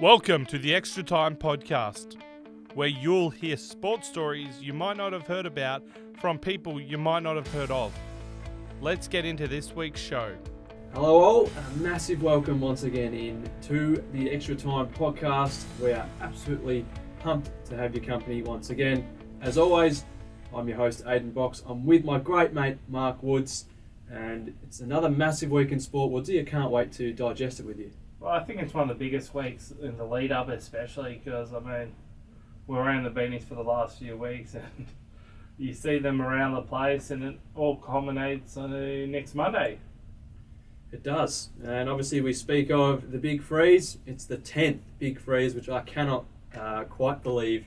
Welcome to the Extra Time Podcast, where you'll hear sports stories you might not have heard about from people you might not have heard of. Let's get into this week's show. Hello all, a massive welcome once again in to the Extra Time Podcast. We are absolutely pumped to have your company once again. As always, I'm your host Aidan Box. I'm with my great mate Mark Woods, and it's another massive week in sport. Woodsy, I can't wait to digest it with you. Well, I think it's one of the biggest weeks in the lead up, especially because, we're around the beanies for the last few weeks and you see them around the place and it all culminates on next Monday. It does. And obviously we speak of the big freeze. It's the 10th big freeze, which I cannot quite believe.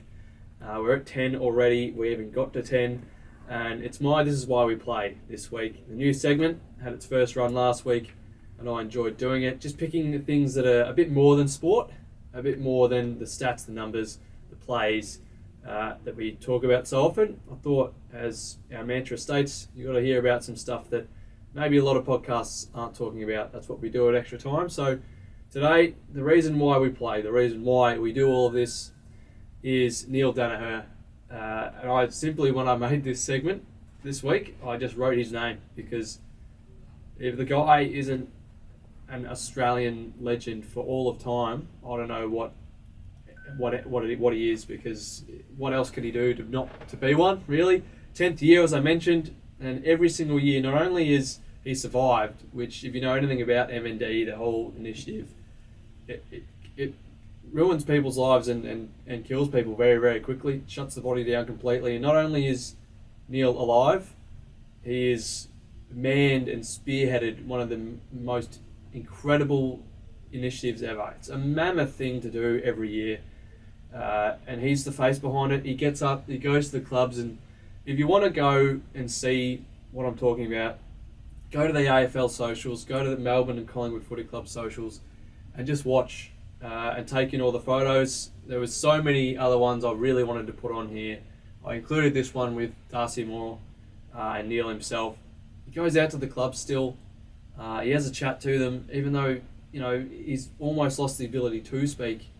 We're at 10 already. We even got to 10. And this is why we play this week. The new segment had its first run last week, and I enjoyed doing it. Just picking the things that are a bit more than sport, a bit more than the stats, the numbers, the plays that we talk about so often. I thought, as our mantra states, you've got to hear about some stuff that maybe a lot of podcasts aren't talking about. That's what we do at Extra Time. So today, the reason why we play, the reason why we do all of this is Neil Danaher. And I simply, when I made this segment this week, I just wrote his name, because if the guy isn't an Australian legend for all of time, I don't know what he is, because what else can he do to be one, really? 10th year, as I mentioned, and every single year, not only is he survived, which if you know anything about MND, the whole initiative, it ruins people's lives and kills people very, very quickly, shuts the body down completely. And not only is Neil alive, he is manned and spearheaded one of the most incredible initiatives ever. It's a mammoth thing to do every year, and he's the face behind it. He gets up, he goes to the clubs, and if you want to go and see what I'm talking about, go to the AFL socials, go to the Melbourne and Collingwood Footy Club socials, and just watch and take in all the photos. There was so many other ones I really wanted to put on here. I included this one with Darcy Moore and Neil himself. He goes out to the club still. He has a chat to them, even though he's almost lost the ability to speak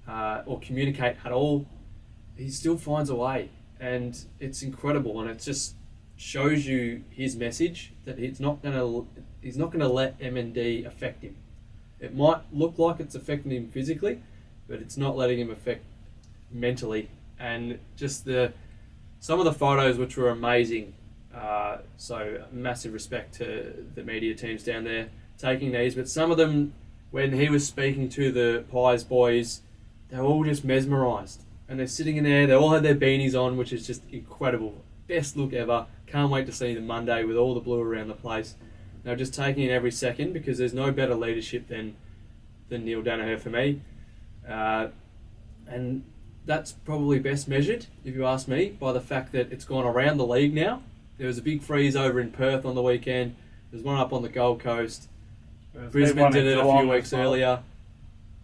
or communicate at all. He still finds a way, and it's incredible. And it just shows you his message that he's not going to let MND affect him. It might look like it's affecting him physically, but it's not letting him affect mentally. And just some of the photos, which were amazing. So massive respect to the media teams down there taking these. But some of them, when he was speaking to the Pies boys, they were all just mesmerised. And they're sitting in there, they all had their beanies on, which is just incredible. Best look ever. Can't wait to see them Monday with all the blue around the place. They're just taking it every second, because there's no better leadership than Neil Danaher for me. And that's probably best measured, if you ask me, by the fact that it's gone around the league now. There was a big freeze over in Perth on the weekend. There's one up on the Gold Coast. Brisbane did it a few weeks earlier.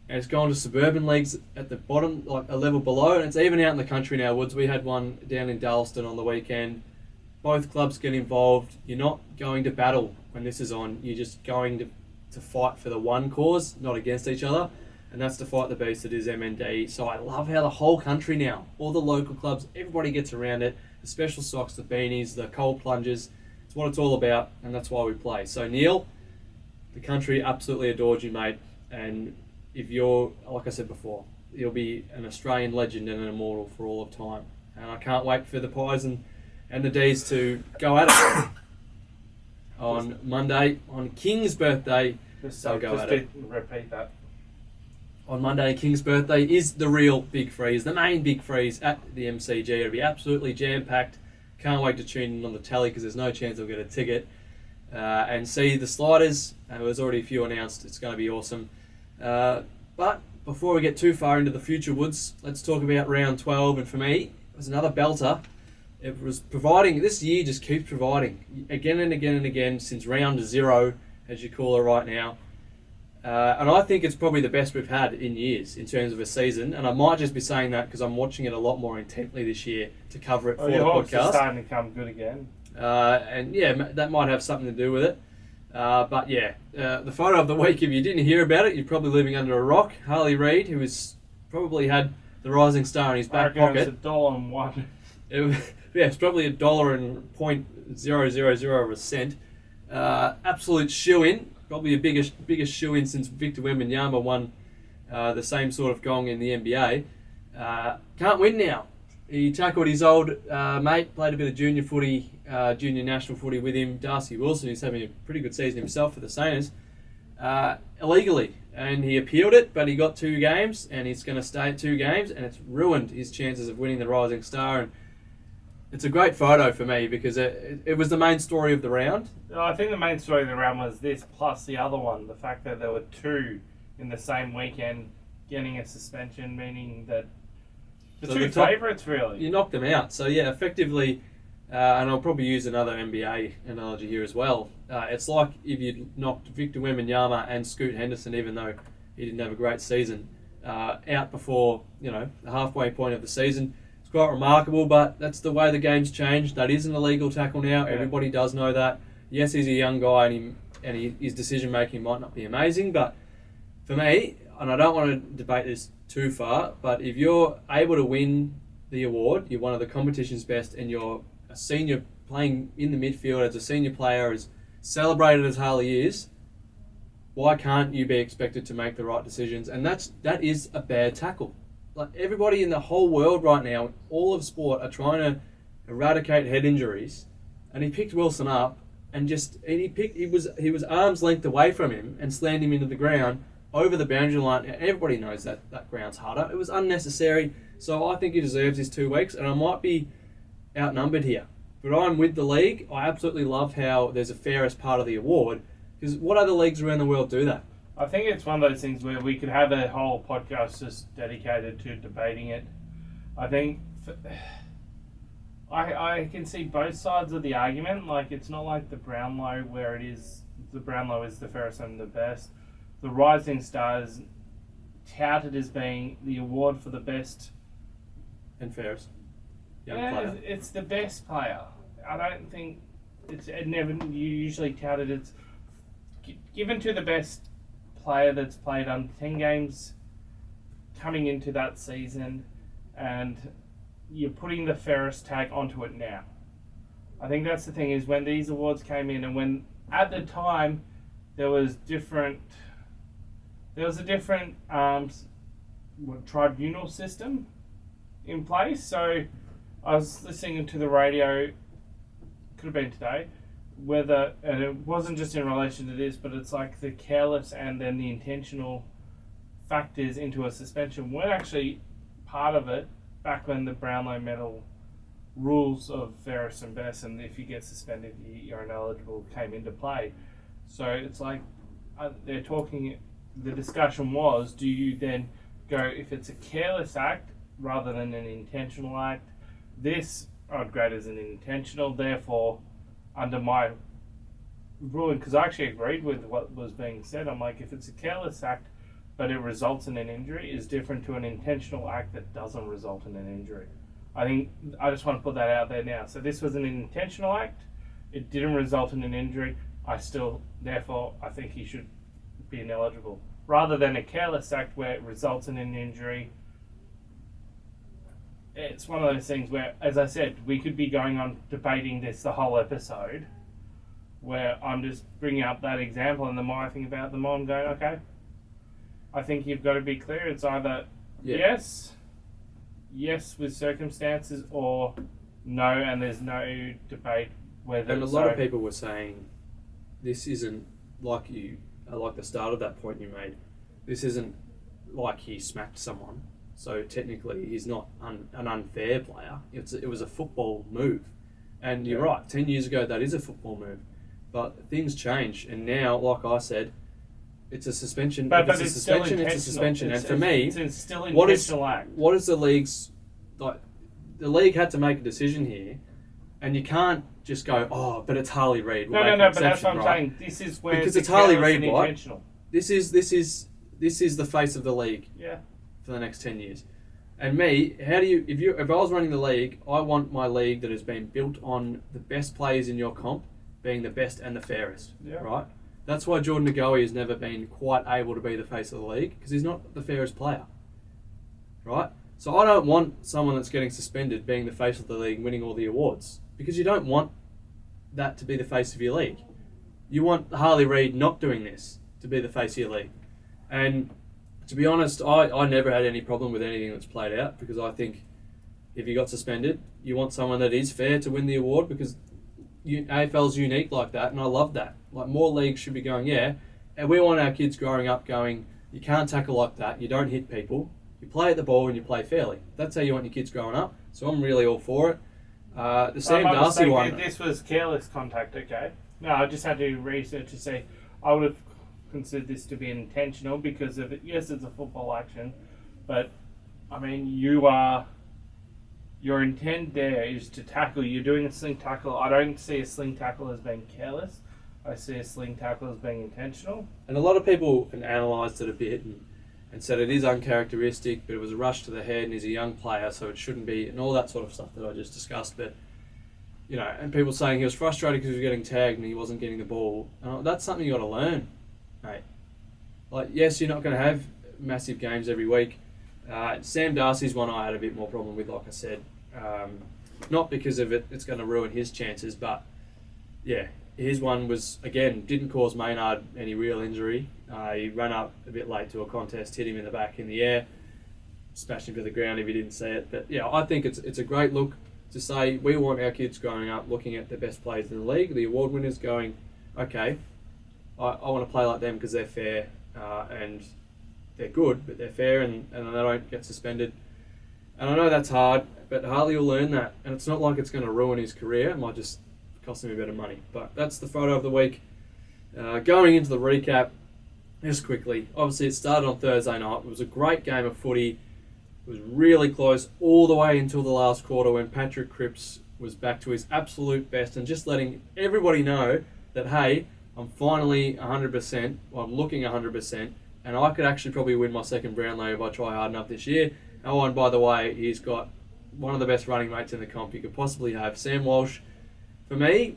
And it's gone to suburban leagues at the bottom, like a level below. And it's even out in the country now, Woods. We had one down in Darlaston on the weekend. Both clubs get involved. You're not going to battle when this is on. You're just going to fight for the one cause, not against each other. And that's to fight the beast that is MND. So I love how the whole country now, all the local clubs, everybody gets around it. The special socks, the beanies, the cold plungers. It's what it's all about, and that's why we play. So Neil, the country absolutely adored you, mate. And if you're, like I said before, you'll be an Australian legend and an immortal for all of time. And I can't wait for the Pies and the D's to go at it on Monday, on King's birthday. Repeat that. On Monday, King's birthday is the real big freeze, the main big freeze at the MCG. It'll be absolutely jam-packed. Can't wait to tune in on the tally, because there's no chance I'll get a ticket and see the sliders. There's already a few announced. It's going to be awesome. But before we get too far into the future, Woods, let's talk about round 12. And for me, it was another belter. It was providing, this year just keeps providing again and again and again since round 0, as you call it right now. And I think it's probably the best we've had in years in terms of a season. And I might just be saying that because I'm watching it a lot more intently this year to cover it for the podcast. It's starting to come good again. And yeah, that might have something to do with it. But yeah, the photo of the week, if you didn't hear about it, you're probably living under a rock. Harley Reid, who was probably had the Rising Star in his back pocket. It's $1.01. It's probably $1.000 of a cent. Absolute shoe-in. Probably the biggest shoe-in since Victor Wembanyama won the same sort of gong in the NBA. Can't win now. He tackled his old mate, played a bit of junior footy, junior national footy with him, Darcy Wilson, who's having a pretty good season himself for the Saints, illegally. And he appealed it, but he got 2 games, and he's going to stay at 2 games, and it's ruined his chances of winning the Rising Star. And it's a great photo for me because it was the main story of the round. I think the main story of the round was this, plus the other one, the fact that there were 2 in the same weekend getting a suspension, meaning that the 2 favourites, really. You knocked them out. So, yeah, effectively, and I'll probably use another NBA analogy here as well. It's like if you knocked Victor Wembanyama and Scoot Henderson, even though he didn't have a great season, out before, the halfway point of the season. It's quite remarkable, but that's the way the game's changed. That is an illegal tackle now. Yeah. Everybody does know that. Yes, he's a young guy, and his decision-making might not be amazing, but for me, and I don't want to debate this too far, but if you're able to win the award, you're one of the competition's best, and you're a senior playing in the midfield as a senior player, as celebrated as Harley is, why can't you be expected to make the right decisions? And that is a bad tackle. Like, everybody in the whole world right now, all of sport, are trying to eradicate head injuries, and he picked Wilson up and he was arm's length away from him and slammed him into the ground over the boundary line. Everybody knows that ground's harder. It was unnecessary, so I think he deserves his 2 weeks, and I might be outnumbered here. But I'm with the league. I absolutely love how there's a fairest part of the award, because what other leagues around the world do that? I think it's one of those things where we could have a whole podcast just dedicated to debating it. I think I can see both sides of the argument. Like, it's not like the Brownlow where the Brownlow is the fairest and the best. The Rising Star is touted as being the award for the best and fairest young player. player. It's the best player. I don't think you usually touted it's given to the best player that's played under 10 games coming into that season, and you're putting the fairest tag onto it now. I think that's the thing, is when these awards came in, and when at the time there was a different tribunal system in place. So I was listening to the radio, could have been today, and it wasn't just in relation to this, but it's like the careless and then the intentional factors into a suspension weren't actually part of it back when the Brownlow medal rules of fairest and best, and if you get suspended, you're ineligible, came into play. So it's like they're talking. The discussion was, do you then go, if it's a careless act rather than an intentional act, this I'd grade as an intentional, therefore under my ruling, because I actually agreed with what was being said, I'm like, if it's a careless act but it results in an injury, is different to an intentional act that doesn't result in an injury. I just want to put that out there now. So this was an intentional act, it didn't result in an injury, therefore I think he should be ineligible, rather than a careless act where it results in an injury. It's one of those things where, as I said, we could be going on debating this the whole episode, where I'm just bringing up that example, and the more I think about it, the more I'm going, okay, I think you've got to be clear. It's either yes with circumstances, or no, and there's no debate whether. And a lot of people were saying this isn't like the start of that point you made. This isn't like he smacked someone, so technically he's not an unfair player. It was a football move, and you're right. 10 years ago, that is a football move, but things change, and now, like I said, it's a suspension. But it's a suspension. It's a suspension, and for me, it's still intentional act. What is the league's like? The league had to make a decision here, and you can't just go, oh, but it's Harley Reid. No, but that's what I'm saying. This is where because it's Harley Reid, right? This is the face of the league. Yeah. For the next 10 years, and me, if I was running the league, I want my league that has been built on the best players in your comp being the best and the fairest, right? That's why Jordan Ngoe has never been quite able to be the face of the league, because he's not the fairest player. Right? So I don't want someone that's getting suspended being the face of the league and winning all the awards, because you don't want that to be the face of your league. You want Harley Reid not doing this to be the face of your league. And to be honest, I never had any problem with anything that's played out, because I think if you got suspended, you want someone that is fair to win the award, because AFL's unique like that, and I love that. Like, more leagues should be going, and we want our kids growing up going, you can't tackle like that, you don't hit people, you play at the ball and you play fairly. That's how you want your kids growing up, so I'm really all for it. The Sam Darcy one... This was careless contact, okay? No, I just had to research to say I would have considered this to be intentional because of it. Yes, it's a football action, but I mean, your intent there is to tackle. You're doing a sling tackle. I don't see a sling tackle as being careless. I see a sling tackle as being intentional. And a lot of people analysed it a bit and said it is uncharacteristic, but it was a rush to the head and he's a young player, so it shouldn't be, and all that sort of stuff that I just discussed. But, you know, and people saying he was frustrated because he was getting tagged and he wasn't getting the ball. That's something you got to learn, mate. Like, yes, you're not going to have massive games every week. Sam Darcy's one I had a bit more problem with, like I said. Not because of it's going to ruin his chances, but, yeah, his one was, again, didn't cause Maynard any real injury. He ran up a bit late to a contest, hit him in the back in the air, smashed him to the ground if he didn't see it. But, yeah, I think it's a great look to say we want our kids growing up looking at the best players in the league, the award winners, going, okay, I want to play like them because they're fair and they're good, but they're fair and they don't get suspended. And I know that's hard, but Harley will learn that. And it's not like it's going to ruin his career. It might just cost him a bit of money. But that's the photo of the week. Going into the recap, just quickly, obviously it started on Thursday night. It was a great game of footy. It was really close all the way until the last quarter when Patrick Cripps was back to his absolute best and just letting everybody know that, hey, I'm finally 100%, I'm looking 100%, and I could actually probably win my second Brownlow if I try hard enough this year. Oh, and by the way, he's got one of the best running mates in the comp you could possibly have. Sam Walsh, for me,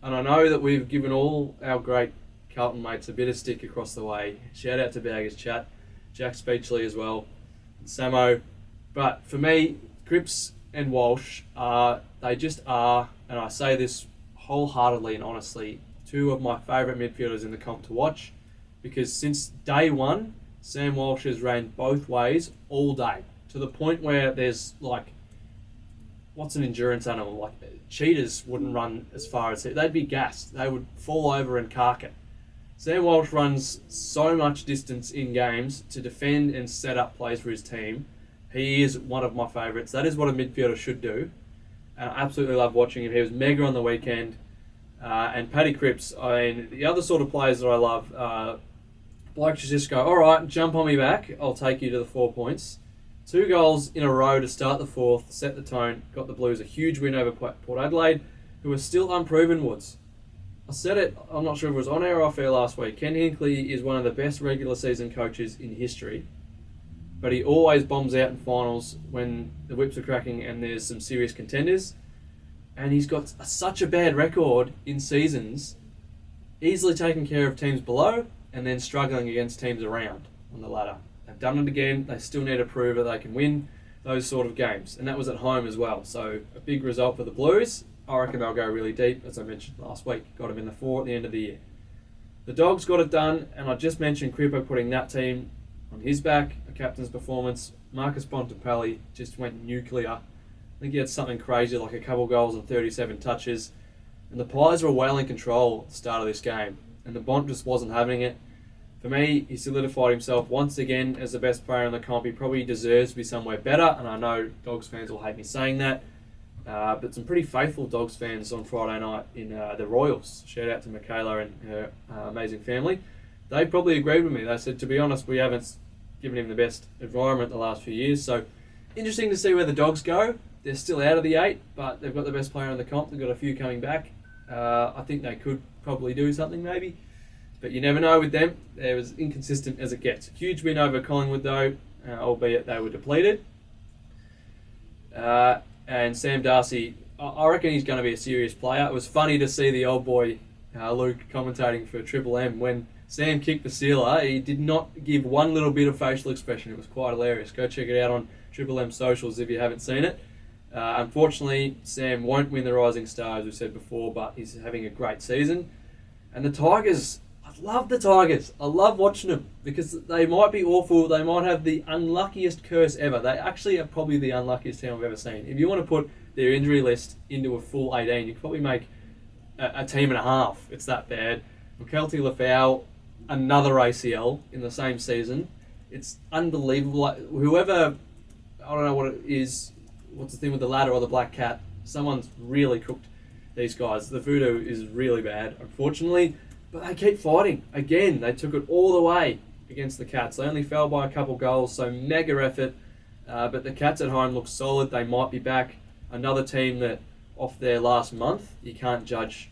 and I know that we've given all our great Carlton mates a bit of stick across the way. Shout out to Baggers Chat, Jack Speechley as well, and Samo. But for me, Cripps and Walsh they just are, and I say this wholeheartedly and honestly, two of my favourite midfielders in the comp to watch, because since day one, Sam Walsh has ran both ways all day, to the point where there's like, what's an endurance animal? Like, cheetahs wouldn't run as far as they'd be gassed. They would fall over and cark it. Sam Walsh runs so much distance in games to defend and set up plays for his team. He is one of my favourites. That is what a midfielder should do. And I absolutely love watching him. He was mega on the weekend. And Paddy Cripps, I mean, the other sort of players that I love, blokes just go, all right, jump on me back. I'll take you to the 4 points. 2 goals in a row to start the fourth, set the tone, got the Blues a huge win over Port Adelaide, who are still unproven Woods. I said it, I'm not sure if it was on air or off air last week. Ken Hinkley is one of the best regular season coaches in history, but he always bombs out in finals when the whips are cracking and there's some serious contenders. And he's got such a bad record in seasons, easily taking care of teams below and then struggling against teams around on the ladder. They've done it again. They still need to prove that they can win those sort of games. And that was at home as well. So a big result for the Blues. I reckon they'll go really deep, as I mentioned last week. Got them in the 4 at the end of the year. The Dogs got it done, and I just mentioned Cripper putting that team on his back, a captain's performance. Marcus Bontempelli just went nuclear. I think he had something crazy like a couple goals and 37 touches. And the Pies were well in control at the start of this game. And the Bont just wasn't having it. For me, he solidified himself once again as the best player in the comp. He probably deserves to be somewhere better, and I know Dogs fans will hate me saying that. But some pretty faithful Dogs fans on Friday night in the Royals. Shout out to Michaela and her amazing family. They probably agreed with me. They said, to be honest, we haven't given him the best environment the last few years. So, interesting to see where the Dogs go. They're still out of the 8, but they've got the best player in the comp. They've got a few coming back. I think they could probably do something maybe. But you never know with them. They're as inconsistent as it gets. Huge win over Collingwood though, albeit they were depleted. And Sam Darcy, I reckon he's going to be a serious player. It was funny to see the old boy Luke commentating for Triple M, when Sam kicked the sealer, he did not give one little bit of facial expression. It was quite hilarious. Go check it out on Triple M socials if you haven't seen it. Unfortunately, Sam won't win the Rising Star, as we said before, but he's having a great season. And the Tigers, I love the Tigers. I love watching them because they might be awful. They might have the unluckiest curse ever. They actually are probably the unluckiest team I've ever seen. If you want to put their injury list into a full 18, you could probably make a team and a half. It's that bad. McKelty Lafau, another ACL in the same season. It's unbelievable. Whoever, I don't know what it is, what's the thing with the ladder or the black cat, someone's really cooked these guys. The voodoo is really bad, unfortunately, but they keep fighting. Again, they took it all the way against the Cats. They only fell by a couple goals, so mega effort. But the Cats at home look solid. They might be back. Another team that, off their last month, you can't judge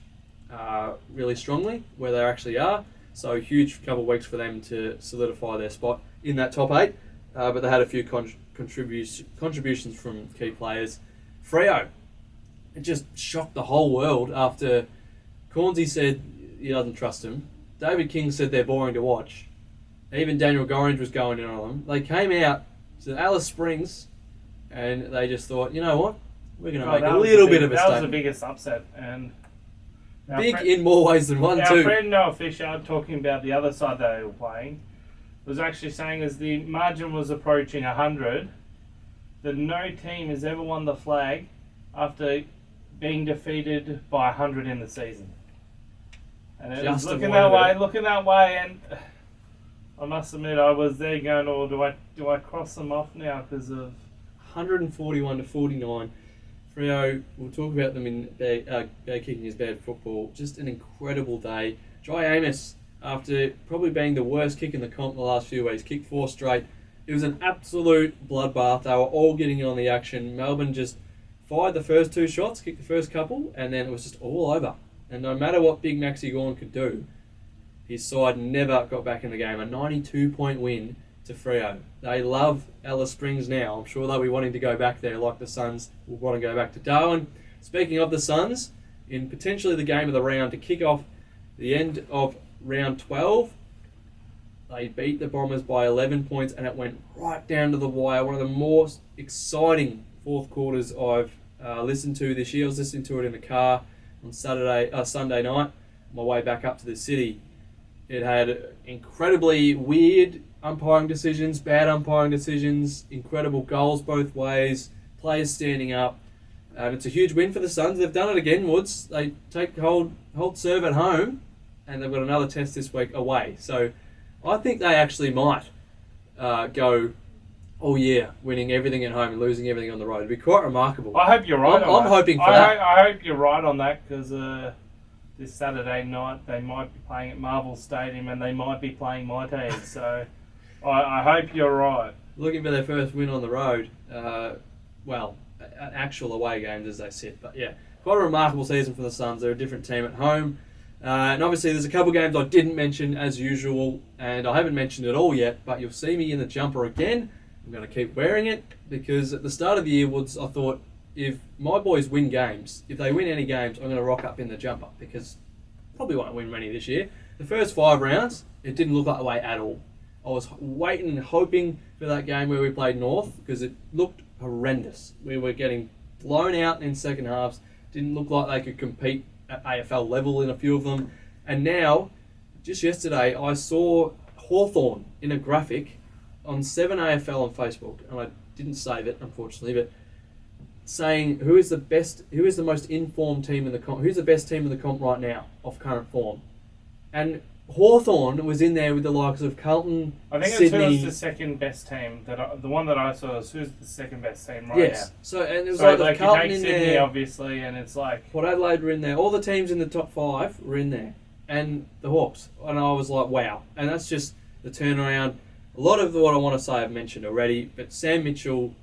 really strongly where they actually are. So huge couple of weeks for them to solidify their spot in that top 8. But they had a few contributions from key players. Freo, it just shocked the whole world after Cornsey said he doesn't trust him. David King said they're boring to watch. Even Daniel Gorringe was going in on them. They came out to Alice Springs and they just thought, you know what? We're going to make a little bit of a statement. That was the biggest upset. And big in more ways than one, too. Our friend Noah Fisher, talking about the other side they were playing, was actually saying as the margin was approaching 100, that no team has ever won the flag after being defeated by 100 in the season. And it was looking that way, and I must admit I was there going, oh, do I cross them off now because of 141 to 49. Freo, we'll talk about them in Bad Kicking is Bad Football. Just an incredible day. Jai Amos, after probably being the worst kick in the comp the last few weeks, kicked 4 straight. It was an absolute bloodbath. They were all getting in on the action. Melbourne just fired the first 2 shots, kicked the first couple, and then it was just all over. And no matter what Big Maxi Gawn could do, his side never got back in the game. A 92-point win to Freo. They love Alice Springs now. I'm sure they'll be wanting to go back there like the Suns will want to go back to Darwin. Speaking of the Suns, in potentially the game of the round to kick off the end of round 12, they beat the Bombers by 11 points and it went right down to the wire. One of the most exciting fourth quarters I've listened to this year. I was listening to it in the car on Sunday night on my way back up to the city. It had incredibly weird umpiring decisions, bad umpiring decisions, incredible goals both ways, players standing up. It's a huge win for the Suns. They've done it again, Woods. They take hold serve at home and they've got another test this week away. So I think they actually might go all year, winning everything at home and losing everything on the road. It'd be quite remarkable. I hope you're right. I'm hoping for that. I hope you're right on that because this Saturday night they might be playing at Marvel Stadium and they might be playing my team. So I hope you're right. Looking for their first win on the road. Actual away games as they sit. But yeah, quite a remarkable season for the Suns. They're a different team at home. And obviously there's a couple games I didn't mention as usual, and I haven't mentioned it all yet, but you'll see me in the jumper again. I'm going to keep wearing it because at the start of the year, Woods, I thought if my boys win games, if they win any games, I'm going to rock up in the jumper because probably won't win many this year. The first 5 rounds, it didn't look that way at all. I was waiting and hoping for that game where we played North because it looked horrendous. We were getting blown out in second halves. Didn't look like they could compete at AFL level in a few of them. And now, just yesterday, I saw Hawthorn in a graphic on 7AFL on Facebook, and I didn't save it, unfortunately, but saying who is the most informed team in the comp, who's the best team in the comp right now of current form. And Hawthorn was in there with the likes of Carlton, I think Sydney. it was the second best team. The one that I saw was who's the second best team right yes. now. So and it was So like you Carlton take in Sydney there. obviously, and it's like Port Adelaide were in there. All the teams in the top 5 were in there, and the Hawks. And I was like, wow. And that's just the turnaround. A lot of what I want to say I've mentioned already, but Sam Mitchell,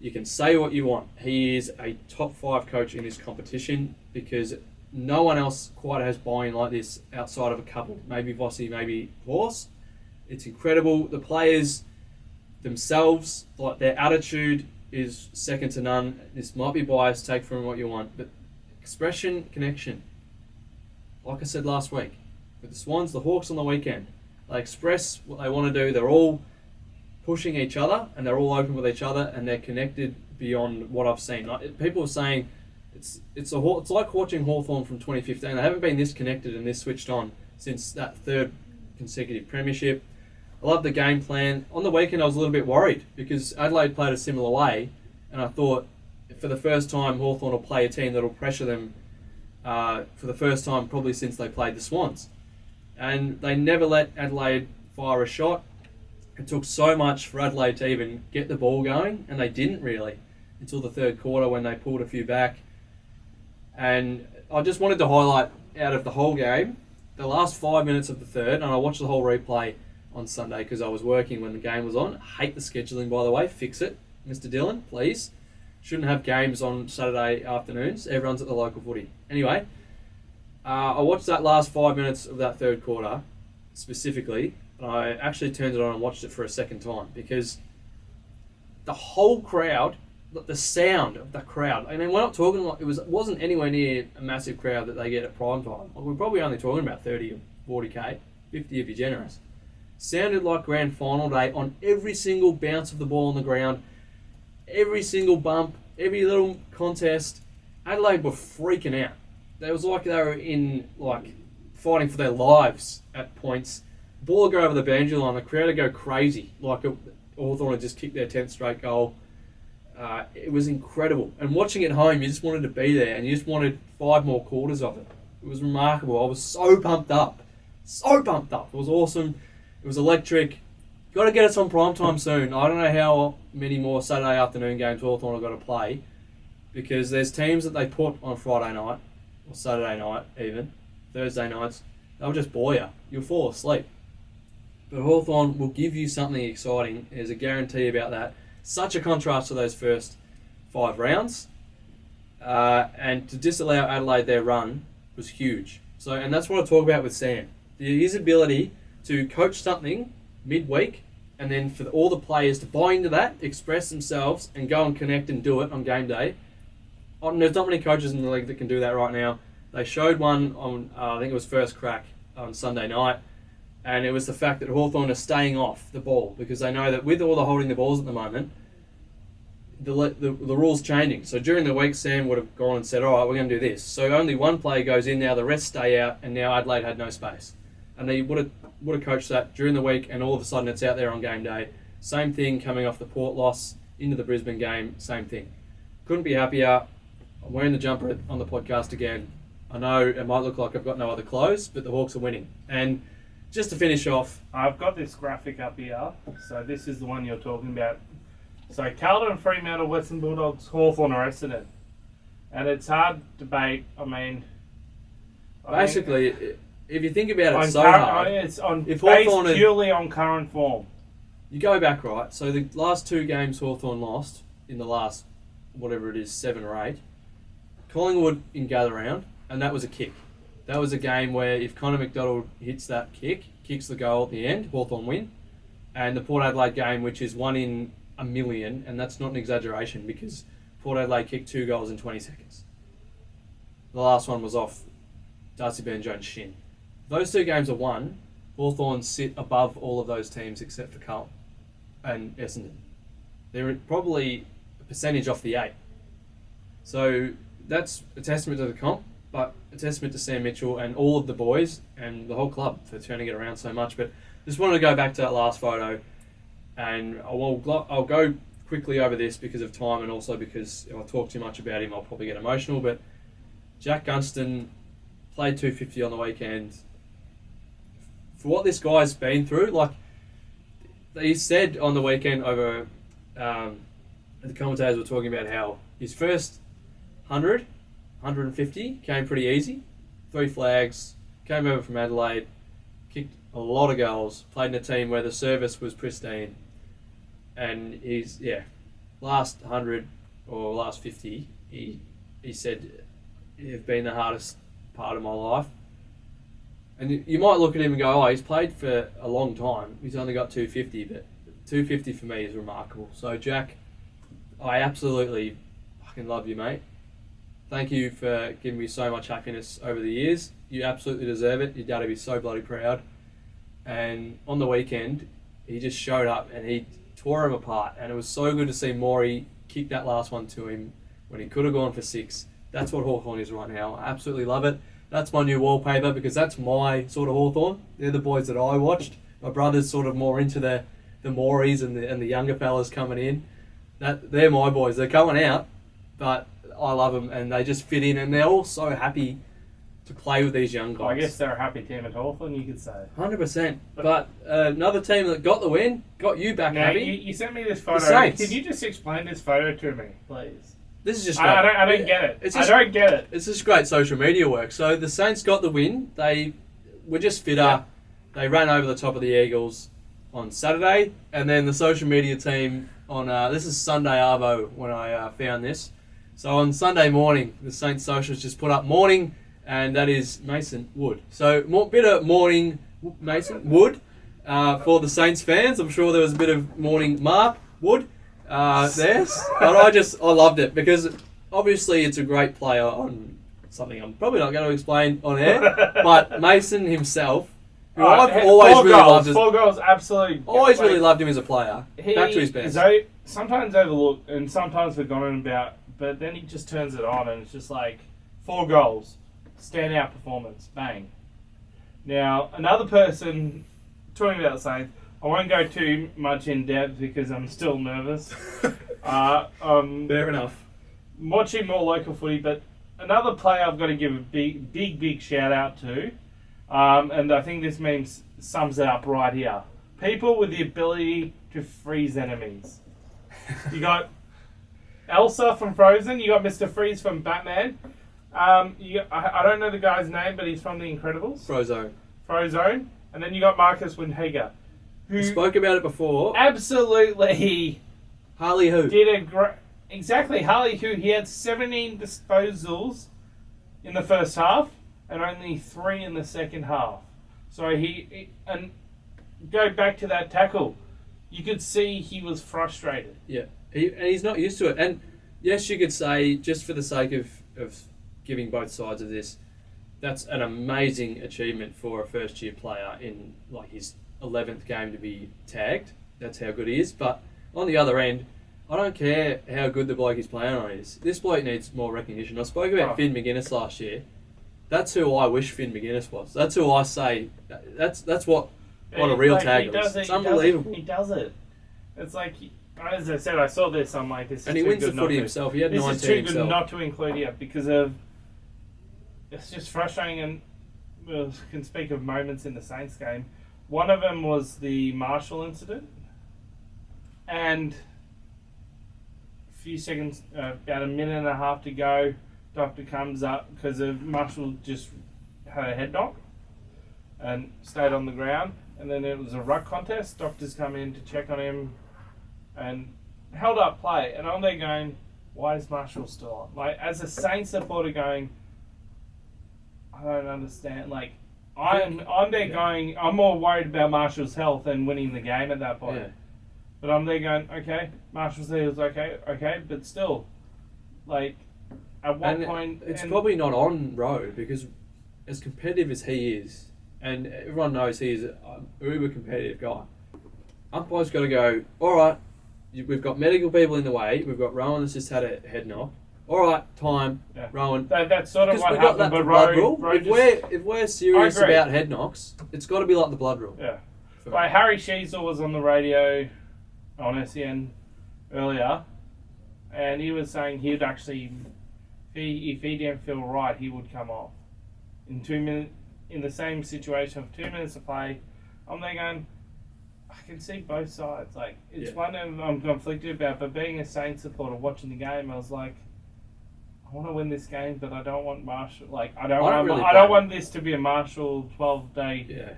you can say what you want. He is a top 5 coach in this competition because no one else quite has buy-in like this outside of a couple. Maybe Boxy, maybe Horse. It's incredible. The players themselves, like their attitude is second to none. This might be biased, take from what you want, but expression, connection. like I said last week, with the Swans, the Hawks on the weekend, they express what they want to do. They're all pushing each other, and they're all open with each other, and they're connected beyond what I've seen. Like, people are saying it's like watching Hawthorn from 2015. They haven't been this connected and this switched on since that third consecutive premiership. I love the game plan. On the weekend, I was a little bit worried because Adelaide played a similar way, and I thought for the first time Hawthorn will play a team that will pressure them for the first time probably since they played the Swans. And they never let Adelaide fire a shot. It took so much for Adelaide to even get the ball going, and they didn't really until the third quarter when they pulled a few back. And I just wanted to highlight out of the whole game, the last 5 minutes of the third, and I watched the whole replay on Sunday because I was working when the game was on. I hate the scheduling, by the way. Fix it, Mr. Dillon, please. Shouldn't have games on Saturday afternoons. Everyone's at the local footy. Anyway, I watched that last 5 minutes of that third quarter specifically, and I actually turned it on and watched it for a second time because the whole crowd, the sound of the crowd. I mean, we're not talking like wasn't anywhere near a massive crowd that they get at prime time. Like, we're probably only talking about 30 or 40k, 50 if you're generous. Sounded like grand final day on every single bounce of the ball on the ground, every single bump, every little contest. Adelaide were freaking out. It was like they were in fighting for their lives at points. Ball would go over the boundary line, the crowd would go crazy, like Hawthorn had just kicked their 10th straight goal. It was incredible. And watching it home, you just wanted to be there and you just wanted 5 more quarters of it. It was remarkable. I was so pumped up. So pumped up. It was awesome. It was electric. Got to get us on prime time soon. I don't know how many more Saturday afternoon games Hawthorn have got to play because there's teams that they put on Friday night or Saturday night even, Thursday nights. They'll just bore you. You'll fall asleep. But Hawthorn will give you something exciting. There's a guarantee about that. Such a contrast to those first 5 rounds. And to disallow Adelaide their run was huge. And that's what I talk about with Sam. His ability to coach something midweek and then for all the players to buy into that, express themselves and go and connect and do it on game day. There's not many coaches in the league that can do that right now. They showed one on, I think it was first crack on Sunday night. And it was the fact that Hawthorn are staying off the ball because they know that with all the holding the balls at the moment, the rule's changing. So during the week, Sam would have gone and said, all right, we're going to do this. So only one player goes in now, the rest stay out, and now Adelaide had no space. And they would have coached that during the week, and all of a sudden it's out there on game day. Same thing coming off the Port loss into the Brisbane game, same thing. Couldn't be happier. I'm wearing the jumper on the podcast again. I know it might look like I've got no other clothes, but the Hawks are winning. And just to finish off, I've got this graphic up here. So this is the one you're talking about. So Carlton, Fremantle, Western Bulldogs, Hawthorn are Essendon. And it's hard debate. Basically, if you think about it, hard. It's based Hawthorn purely on current form. You go back, right? So the last 2 games Hawthorn lost in the last, whatever it is, 7 or 8, Collingwood in gather round, and that was a kick. That was a game where if Connor McDonald hits that kick, kicks the goal at the end, Hawthorn win. And the Port Adelaide game, which is 1 in a million, and that's not an exaggeration because Port Adelaide kicked 2 goals in 20 seconds. The last one was off Darcy Byrne-Jones' shin. Those 2 games are won. Hawthorn sit above all of those teams except for Carlton and Essendon. They're probably a percentage off the 8. So that's a testament to the comp, but a testament to Sam Mitchell and all of the boys and the whole club for turning it around so much. But just wanted to go back to that last photo, and I'll go quickly over this because of time and also because if I talk too much about him, I'll probably get emotional. But Jack Gunston played 250 on the weekend. For what this guy's been through, he said on the weekend over, the commentators were talking about how his first 100, 150 came pretty easy. 3 flags, came over from Adelaide, kicked a lot of goals, played in a team where the service was pristine. And he's, last 100 or last 50, he said, have been the hardest part of my life. And you might look at him and go, he's played for a long time. He's only got 250, but 250 for me is remarkable. So, Jack, I absolutely fucking love you, mate. Thank you for giving me so much happiness over the years. you absolutely deserve it. Your dad will be so bloody proud. And on the weekend, he just showed up and he tore him apart. And it was so good to see Maury kick that last one to him when he could have gone for 6. That's what Hawthorn is right now. I absolutely love it. That's my new wallpaper because that's my sort of Hawthorn. They're the boys that I watched. My brother's sort of more into the Mauries and the younger fellas coming in. They're my boys. They're coming out, but I love them and they just fit in and they're all so happy to play with these young guys. Well, I guess they're a happy team at Hawthorn, you could say. 100%. But another team that got the win, got you back, Now, happy. you sent me this photo. Saints. Can you just explain this photo to me, please? This is just great. I don't get it. It's I just, don't get it. It's just great social media work. So the Saints got the win. They were just fitter. Yeah. They ran over the top of the Eagles on Saturday. And then the social media team on, this is Sunday Arvo when I found this. So on Sunday morning, the Saints socials just put up morning, and that is Mason Wood. So bit of morning Mason Wood for the Saints fans. I'm sure there was a bit of morning Mark Wood there. But I loved it because obviously it's a great player on something I'm probably not going to explain on air. But Mason himself, who I've always really loved. 4 goals, absolutely. Always really loved him as a player. Back to his best. Is sometimes overlooked and sometimes forgotten about, but then he just turns it on and it's just like 4 goals. Standout performance. Bang. Now, another person, talking about the Saints, I won't go too much in depth because I'm still nervous. Fair enough. Watching more local footy, but another player I've got to give a big shout out to, and I think this meme sums it up right here. People with the ability to freeze enemies. You got Elsa from Frozen, you got Mr. Freeze from Batman. I don't know the guy's name, but he's from The Incredibles. Frozone. And then you got Marcus Windhager, who I spoke about it before. absolutely Harley who? did a great... Exactly, Harley, who he had 17 disposals in the first half and only 3 in the second half. So and go back to that tackle. You could see he was frustrated. Yeah, and he's not used to it. And yes, you could say, just for the sake of giving both sides of this, that's an amazing achievement for a first-year player in like his 11th game to be tagged. That's how good he is. But on the other end, I don't care how good the bloke he's playing on is. This bloke needs more recognition. I spoke about Finn McGuinness last year. That's who I wish Finn McGuinness was. That's who I say. That's what a real tagger is. It's unbelievable. He does it. It's like, as I said, I saw this. I'm like, this is and he too wins good the footy not himself. He had This 19 is too himself. good not to include here because of... It's just frustrating, and we can speak of moments in the Saints game. One of them was the Marshall incident, and a few seconds, about a minute and a half to go, doctor comes up because Marshall just had a head knock and stayed on the ground, and then it was a ruck contest. Doctors come in to check on him and held up play, and I'm there going, why is Marshall still on? Like, as a Saints supporter going, I don't understand. Like, I'm there going, I'm more worried about Marshall's health than winning the game at that point. Yeah. But I'm there going, okay, Marshall's there, was okay, but still, like, at what point... It's probably not on road because as competitive as he is, and everyone knows he is an uber competitive guy, umpire's got to go, all right, we've got medical people in the way, we've got Rowan that's just had a head knock, all right, time, Yeah. Rowan. That's sort of Because what we've got happened, that but blood rule. Rowe If we're serious I agree. about head knocks, it's got to be like the blood rule. Yeah. Like, Harry Sheezel was on the radio on SEN earlier, and he was saying he'd actually, if he didn't feel right, he would come off. In 2 minutes, in the same situation of 2 minutes of play, I'm there going, I can see both sides. Like, it's one I'm conflicted about, but being a Saints supporter watching the game, I was like, I want to win this game, but I don't want Marshall. Like, I don't want this to be a Marshall 12-day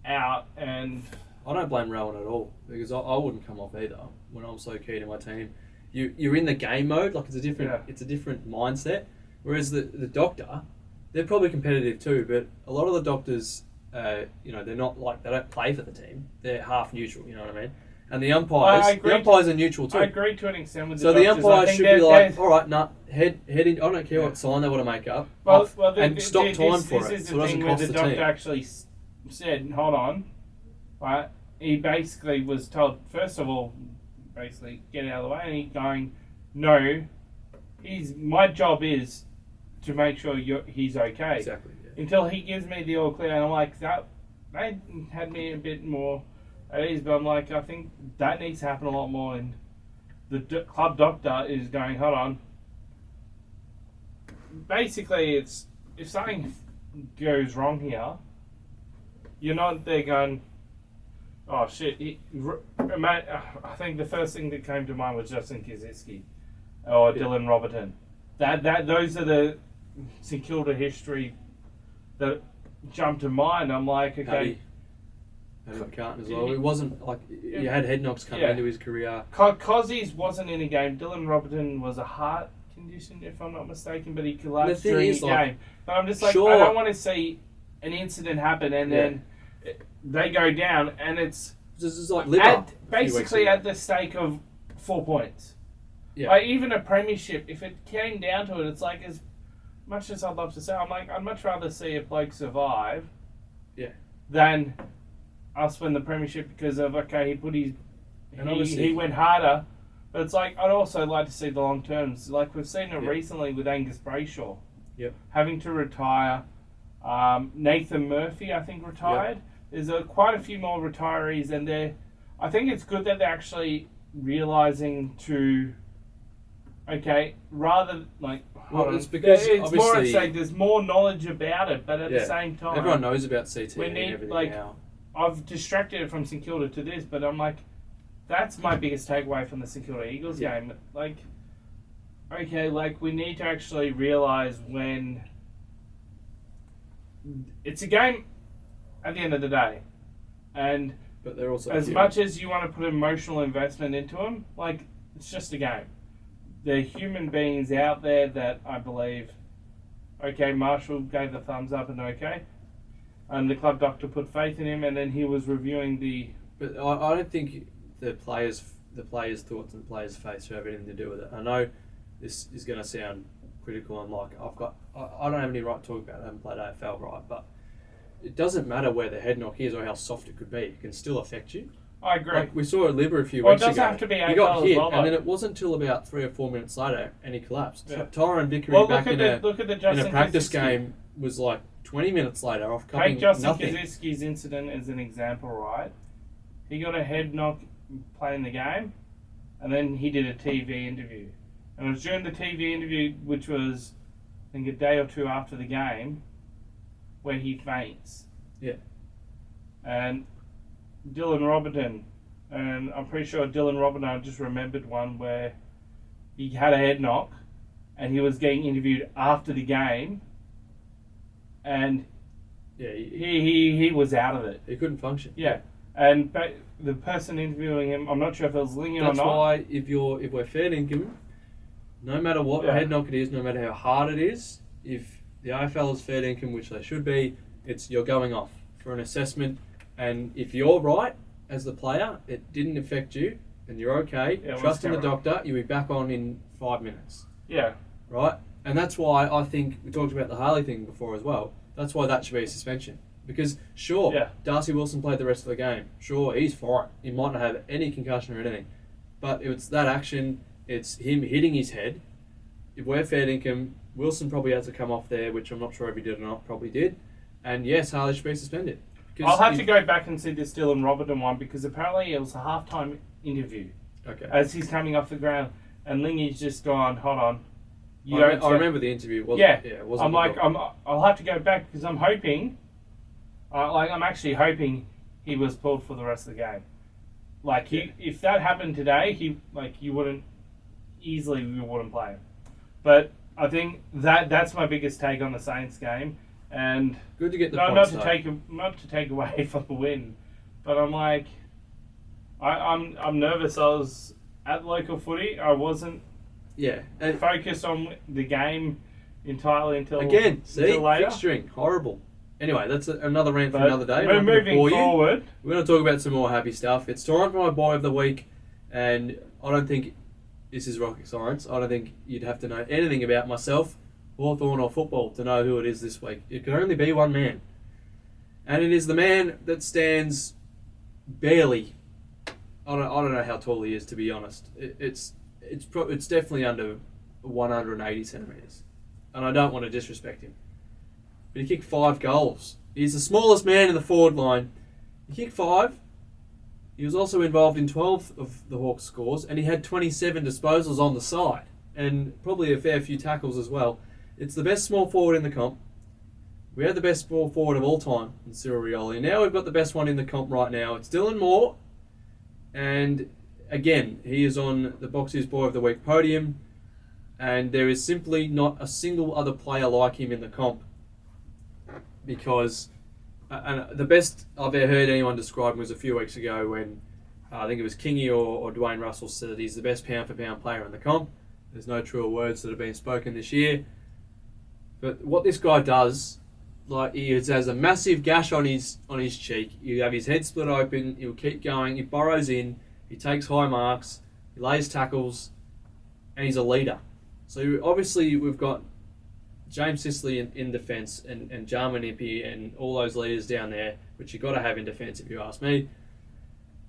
out. And I don't blame Rowan at all because I wouldn't come off either when I'm so key to my team. You're in the game mode, like it's a different mindset. Whereas the doctor, they're probably competitive too, but a lot of the doctors, they're not like, they don't play for the team. They're half neutral, you know what I mean? And the umpires are neutral too. I agree to an extent with the So the doctors. umpires should be like, all right, head in. I don't care what sign they want to make up. And stop time for it. This is So it the doesn't thing where cost the the doctor team. actually said, hold on, right? He basically was told, first of all, basically, get out of the way. And he's going, no, my job is to make sure he's okay. Exactly. Yeah. Until he gives me the all clear. And I'm like, that had me a bit more at ease. But I'm like, I think that needs to happen a lot more. And the club doctor is going, hold on. Basically, it's if something goes wrong here, you're not there going, oh shit. I think the first thing that came to mind was Justin Kaczynski or Dylan Roberton. Those are the St Kilda history that jumped to mind. I'm like, okay. Paddy McCartan as well. It wasn't like you had head knocks coming into his career. Cozzies wasn't in a game. Dylan Roberton was a heart condition, if I'm not mistaken, but he collapsed during the game. But I'm just like, I don't want to see an incident happen and then they go down and it's just like basically at the stake of 4 points. Yeah. Like, even a premiership, if it came down to it, it's like, as much as I'd love to say, I'm like, I'd much rather see a bloke survive than us win the premiership because of, okay, he went harder. But it's like, I'd also like to see the long terms. Like, we've seen it recently with Angus Brayshaw having to retire. Nathan Murphy, I think, retired. There's quite a few more retirees, and I think it's good that they're actually realising to, rather like, it's because it's more at stake. There's more knowledge about it, but at the same time, everyone knows about CT we and need, everything now. I've distracted it from St Kilda to this, but I'm like, that's my biggest takeaway from the St Kilda Eagles game. Like, we need to actually realise when it's a game at the end of the day, but they're also as much as you want to put emotional investment into them, like, it's just a game. They're human beings out there that I believe. Marshall gave the thumbs up and and the club doctor put faith in him, and then he was reviewing the. But I don't think the players' thoughts and the players' faith should have anything to do with it. I know this is going to sound critical and like I don't have any right to talk about it. I haven't played AFL, right? But it doesn't matter where the head knock is or how soft it could be. It can still affect you. I agree. Like we saw at Libba a few weeks ago. It doesn't have to be AFL he got hit, as well, and then it wasn't until about 3 or 4 minutes later, and he collapsed. Yeah. Tyrone Vickery back in a practice Kaczynski game was like 20 minutes later off covering Take Justin nothing. Kaczynski's incident as an example, right? He got a head knock playing the game, and then he did a TV interview. And it was during the TV interview, which was, I think, a day or two after the game, where he faints. Yeah. And Dylan Roberton, and I'm pretty sure Dylan Roberton, I just remembered one where he had a head knock, and he was getting interviewed after the game, and he was out of it. He couldn't function. Yeah, and the person interviewing him, I'm not sure if it was Lingy or not. That's why if we're fair dinkum, no matter what head knock it is, no matter how hard it is, if the AFL is fair dinkum, which they should be, you're going off for an assessment, and if you're right as the player, it didn't affect you, and you're okay. Trust in the doctor. You'll be back on in 5 minutes. Yeah. Right? And that's why I think we talked about the Harley thing before as well. That's why that should be a suspension. Because, Darcy Wilson played the rest of the game. Sure, he's fine. He might not have any concussion or anything. But it's that action, it's him hitting his head. If we're fair dinkum, Wilson probably has to come off there, which I'm not sure if he did or not, probably did. And yes, Harley should be suspended. I'll have to go back and see this Dylan Roberton one, because apparently it was a halftime interview. Okay. As he's coming off the ground, and Lingy's just gone, hold on. I remember the interview. It wasn't I'll have to go back because I'm hoping, I'm actually hoping he was pulled for the rest of the game. If that happened today, you wouldn't play him. But I think that's my biggest take on the Saints game, and good to get the points. Not to take away from the win, but I'm like, I'm nervous. I was at local footy. I wasn't. Yeah, and focus on the game entirely until again. See, until later. fixturing horrible. Anyway, that's another rant for But another day. we're not gonna moving bore you. forward. We're going to talk about some more happy stuff. It's time for my boy of the week, and I don't think this is rocket science. I don't think you'd have to know anything about myself, Hawthorn, or football to know who it is this week. It can only be one man, and it is the man that stands barely. I don't know how tall he is, to be honest. It's definitely under 180 centimeters, and I don't want to disrespect him. But he kicked 5 goals. He's the smallest man in the forward line. He kicked 5. He was also involved in 12 of the Hawks' scores, and he had 27 disposals on the side, and probably a fair few tackles as well. It's the best small forward in the comp. We had the best small forward of all time in Cyril Rioli. Now we've got the best one in the comp right now. It's Dylan Moore, and again, he is on the Boxy's Boy of the Week podium, and there is simply not a single other player like him in the comp. Because and the best I've ever heard anyone describe him was a few weeks ago when I think it was Kingy or Dwayne Russell said that he's the best pound-for-pound player in the comp. There's no truer words that have been spoken this year. But what this guy does, like, he has a massive gash on his cheek. You have his head split open. He'll keep going. He burrows in. He takes high marks. He lays tackles, and he's a leader. So obviously we've got James Sicily in defence and Jarman Impey and all those leaders down there, which you've got to have in defence if you ask me.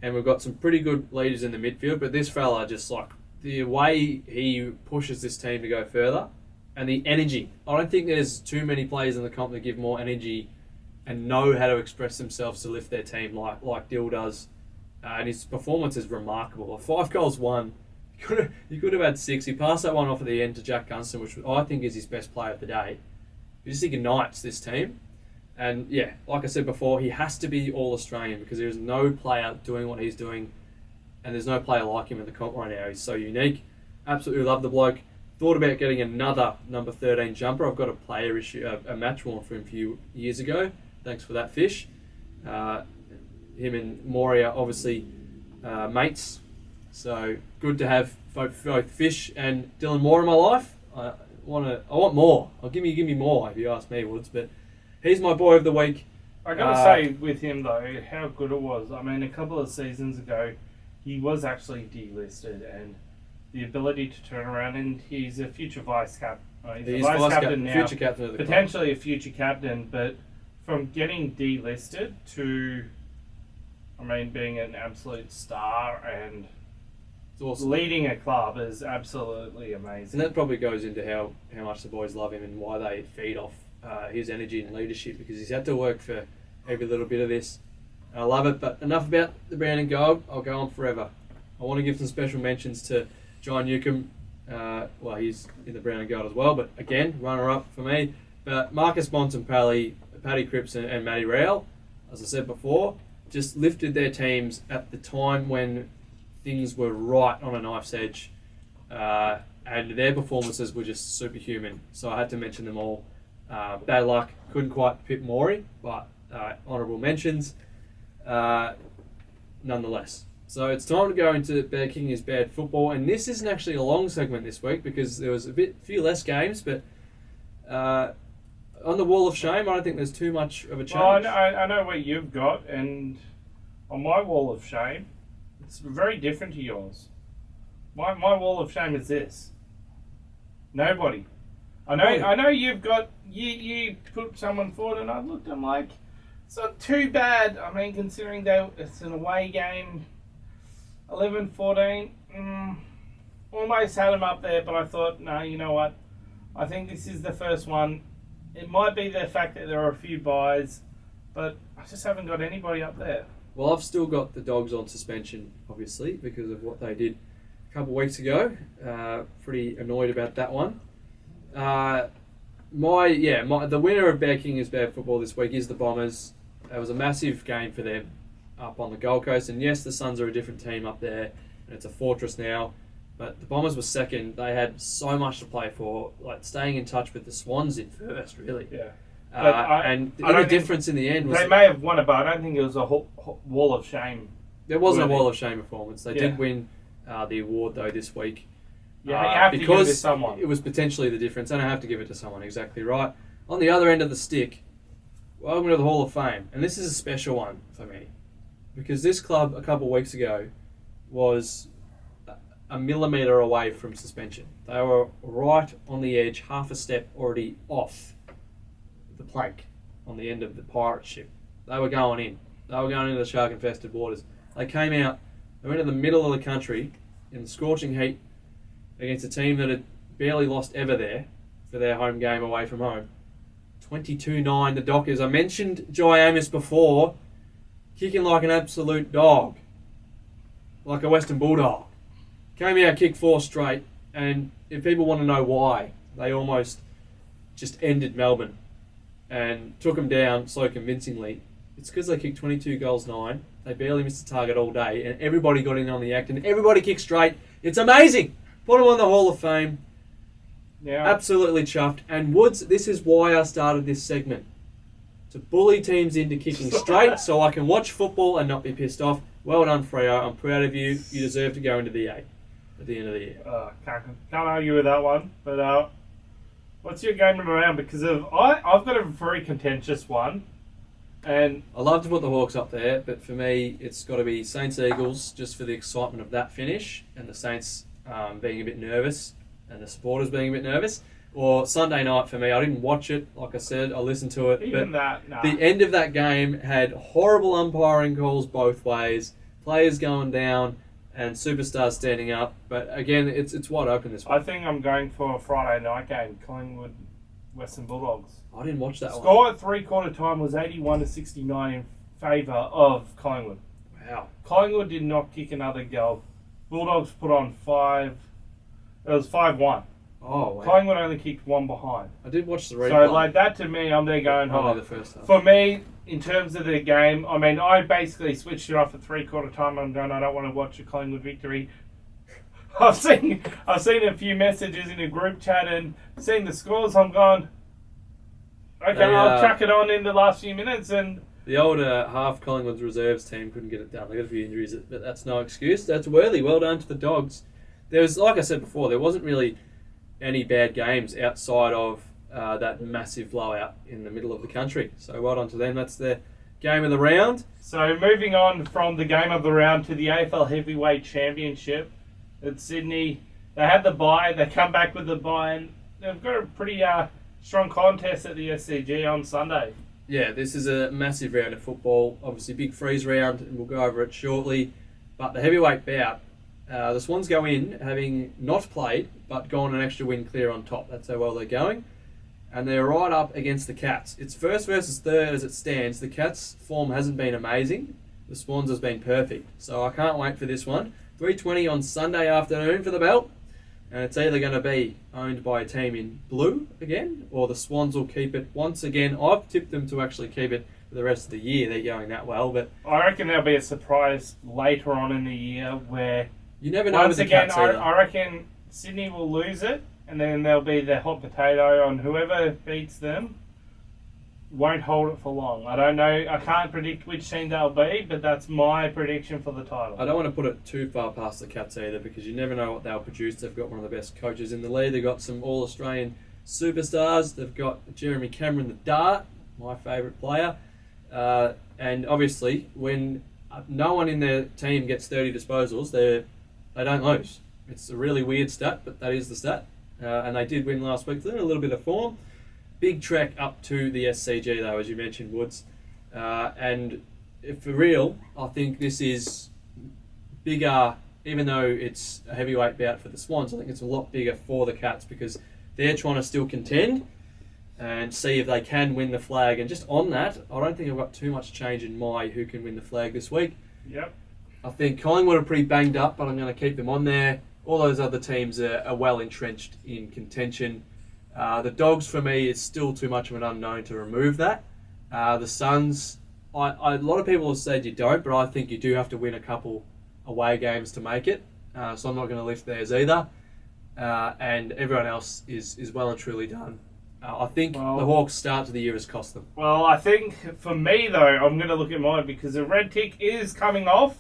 And we've got some pretty good leaders in the midfield, but this fella, just like the way he pushes this team to go further and the energy. I don't think there's too many players in the comp that give more energy and know how to express themselves to lift their team like Dill does. And his performance is remarkable. 5 goals won. You could have had 6. He passed that one off at the end to Jack Gunston, which I think is his best player of the day. He just ignites this team. And yeah, like I said before, he has to be All-Australian because there is no player doing what he's doing, and there's no player like him in the comp right now. He's so unique. Absolutely love the bloke. Thought about getting another number 13 jumper. I've got a player issue, a match worn for him a few years ago. Thanks for that, Fish. Him and Moria, obviously, mates. So good to have both Fish and Dylan Moore in my life. I want more. Give me more if you ask me, Woods. But he's my boy of the week. I gotta say with him though, how good it was. I mean, a couple of seasons ago, he was actually delisted, and the ability to turn around, and he's a future vice captain. He's a vice captain now, future captain of the potentially a future captain. But from getting delisted to, I mean, being an absolute star and awesome. Leading a club is absolutely amazing. And that probably goes into how much the boys love him and why they feed off his energy and leadership, because he's had to work for every little bit of this. And I love it, but enough about the brown and gold. I'll go on forever. I want to give some special mentions to John Newcomb. Well, he's in the brown and gold as well, but again, runner-up for me. But Marcus Bontempelli, Paddy Cripps and Matty Rowell, as I said before, just lifted their teams at the time when things were right on a knife's edge, and their performances were just superhuman. So I had to mention them all. Bad luck, couldn't quite pip Maury, but honourable mentions nonetheless. So it's time to go into Bear King is Bad Football, and this isn't actually a long segment this week because there was a few less games, but on the Wall of Shame, I don't think there's too much of a change. Well, I know what you've got, and on my Wall of Shame, it's very different to yours. My Wall of Shame is this. Nobody. I know you've got you put someone forward, and I looked. I'm like, it's not too bad. I mean, considering that it's an away game, 11-14. Almost had him up there, but I thought, no, you know what? I think this is the first one. It might be the fact that there are a few buys, but I just haven't got anybody up there. Well, I've still got the Dogs on suspension, obviously, because of what they did a couple of weeks ago. Pretty annoyed about that one. The winner of Bear King is Bad Football this week is the Bombers. It was a massive game for them up on the Gold Coast, and yes, the Suns are a different team up there, and it's a fortress now. But the Bombers were second. They had so much to play for, like staying in touch with the Swans in first, really. Yeah. And the difference in the end was... They may have won it, but I don't think it was a Wall of Shame. There wasn't a Wall of Shame performance. They did win the award, though, this week. Yeah, you have to give it to someone. It was potentially the difference, and I have to give it to someone, exactly right. On the other end of the stick, welcome to the Hall of Fame. And this is a special one for me. Because this club, a couple of weeks ago, was a millimetre away from suspension. They were right on the edge, half a step already off the plank on the end of the pirate ship. They were going in. They were going into the shark-infested waters. They came out, they went in the middle of the country in the scorching heat against a team that had barely lost ever there for their home game away from home. 22-9, the Dockers. I mentioned Jai Amos before, kicking like an absolute dog, like a Western Bulldog. Came out, kicked 4 straight, and if people want to know why, they almost just ended Melbourne and took them down so convincingly. It's because they kicked 22 goals 9. They barely missed the target all day, and everybody got in on the act, and everybody kicked straight. It's amazing. Put them on the Hall of Fame. Yeah. Absolutely chuffed. And Woods, this is why I started this segment. To bully teams into kicking straight so I can watch football and not be pissed off. Well done, Freo. I'm proud of you. You deserve to go into the A at the end of the year. Can't argue with that one. But what's your game of the round? Because I've got a very contentious one. And I love to put the Hawks up there, but for me, it's got to be Saints-Eagles just for the excitement of that finish and the Saints being a bit nervous and the supporters being a bit nervous. Or Sunday night for me, I didn't watch it. Like I said, I listened to it. even but that, nah. the end of that game had horrible umpiring calls both ways, players going down and superstars standing up. But again, it's wide open this I week. think I'm going for a Friday night game, Collingwood Western Bulldogs. I didn't watch that one. Score at 3/4 time was 81-69 in favour of Collingwood. Wow. Collingwood did not kick another goal. Bulldogs put on 5. It was 5-1. Oh, wow. Collingwood only kicked 1 behind. I did watch the replay. So, like, that to me, I'm there going, Only the first half. For me, in terms of the game, I mean, I basically switched it off at 3/4 time. I'm going, I don't want to watch a Collingwood victory. I've seen a few messages in a group chat and seen the scores. I'm going, okay, I'll chuck it on in the last few minutes. And The older half Collingwood's reserves team couldn't get it done. They got a few injuries, but that's no excuse. That's worthy. Well done to the Dogs. There was, like I said before, there wasn't really any bad games outside of that massive blowout in the middle of the country. So well done to them. That's their game of the round. so moving on from the game of the round to the AFL Heavyweight Championship at Sydney. They had the bye. They come back with the bye, and they've got a pretty strong contest at the SCG on Sunday. Yeah, this is a massive round of football. Obviously, big freeze round, and we'll go over it shortly. But the heavyweight bout, the Swans go in having not played, but gone an extra win clear on top. That's how well they're going. And they're right up against the Cats. It's first versus third as it stands. The Cats' form hasn't been amazing. The Swans has been perfect. So I can't wait for this one. 3:20 on Sunday afternoon for the belt. And it's either going to be owned by a team in blue again, or the Swans will keep it once again. I've tipped them to actually keep it for the rest of the year. They're going that well. But I reckon there'll be a surprise later on in the year where, you never know once with the again, Cats either. I reckon Sydney will lose it, and then there'll be the hot potato on whoever beats them. Won't hold it for long. I don't know. I can't predict which team they'll be, but that's my prediction for the title. I don't want to put it too far past the Cats either, because you never know what they'll produce. They've got one of the best coaches in the league. They've got some All-Australian superstars. They've got Jeremy Cameron, the Dart, my favourite player. And obviously, when no one in their team gets 30 disposals, they don't lose. It's a really weird stat, but that is the stat. And they did win last week. They're in a little bit of form. Big trek up to the SCG, though, as you mentioned, Woods. And if for real, I think this is bigger, even though it's a heavyweight bout for the Swans. I think it's a lot bigger for the Cats, because they're trying to still contend and see if they can win the flag. And just on that, I don't think I've got too much change in my who can win the flag this week. Yep. I think Collingwood are pretty banged up, but I'm going to keep them on there. All those other teams are well entrenched in contention. The Dogs, for me, is still too much of an unknown to remove that. The Suns, a lot of people have said you don't, but I think you do have to win a couple away games to make it. So I'm not going to lift theirs either. And everyone else is well and truly done. I think the Hawks' start to the year has cost them. Well, I think for me, though, I'm going to look at mine, because the red tick is coming off,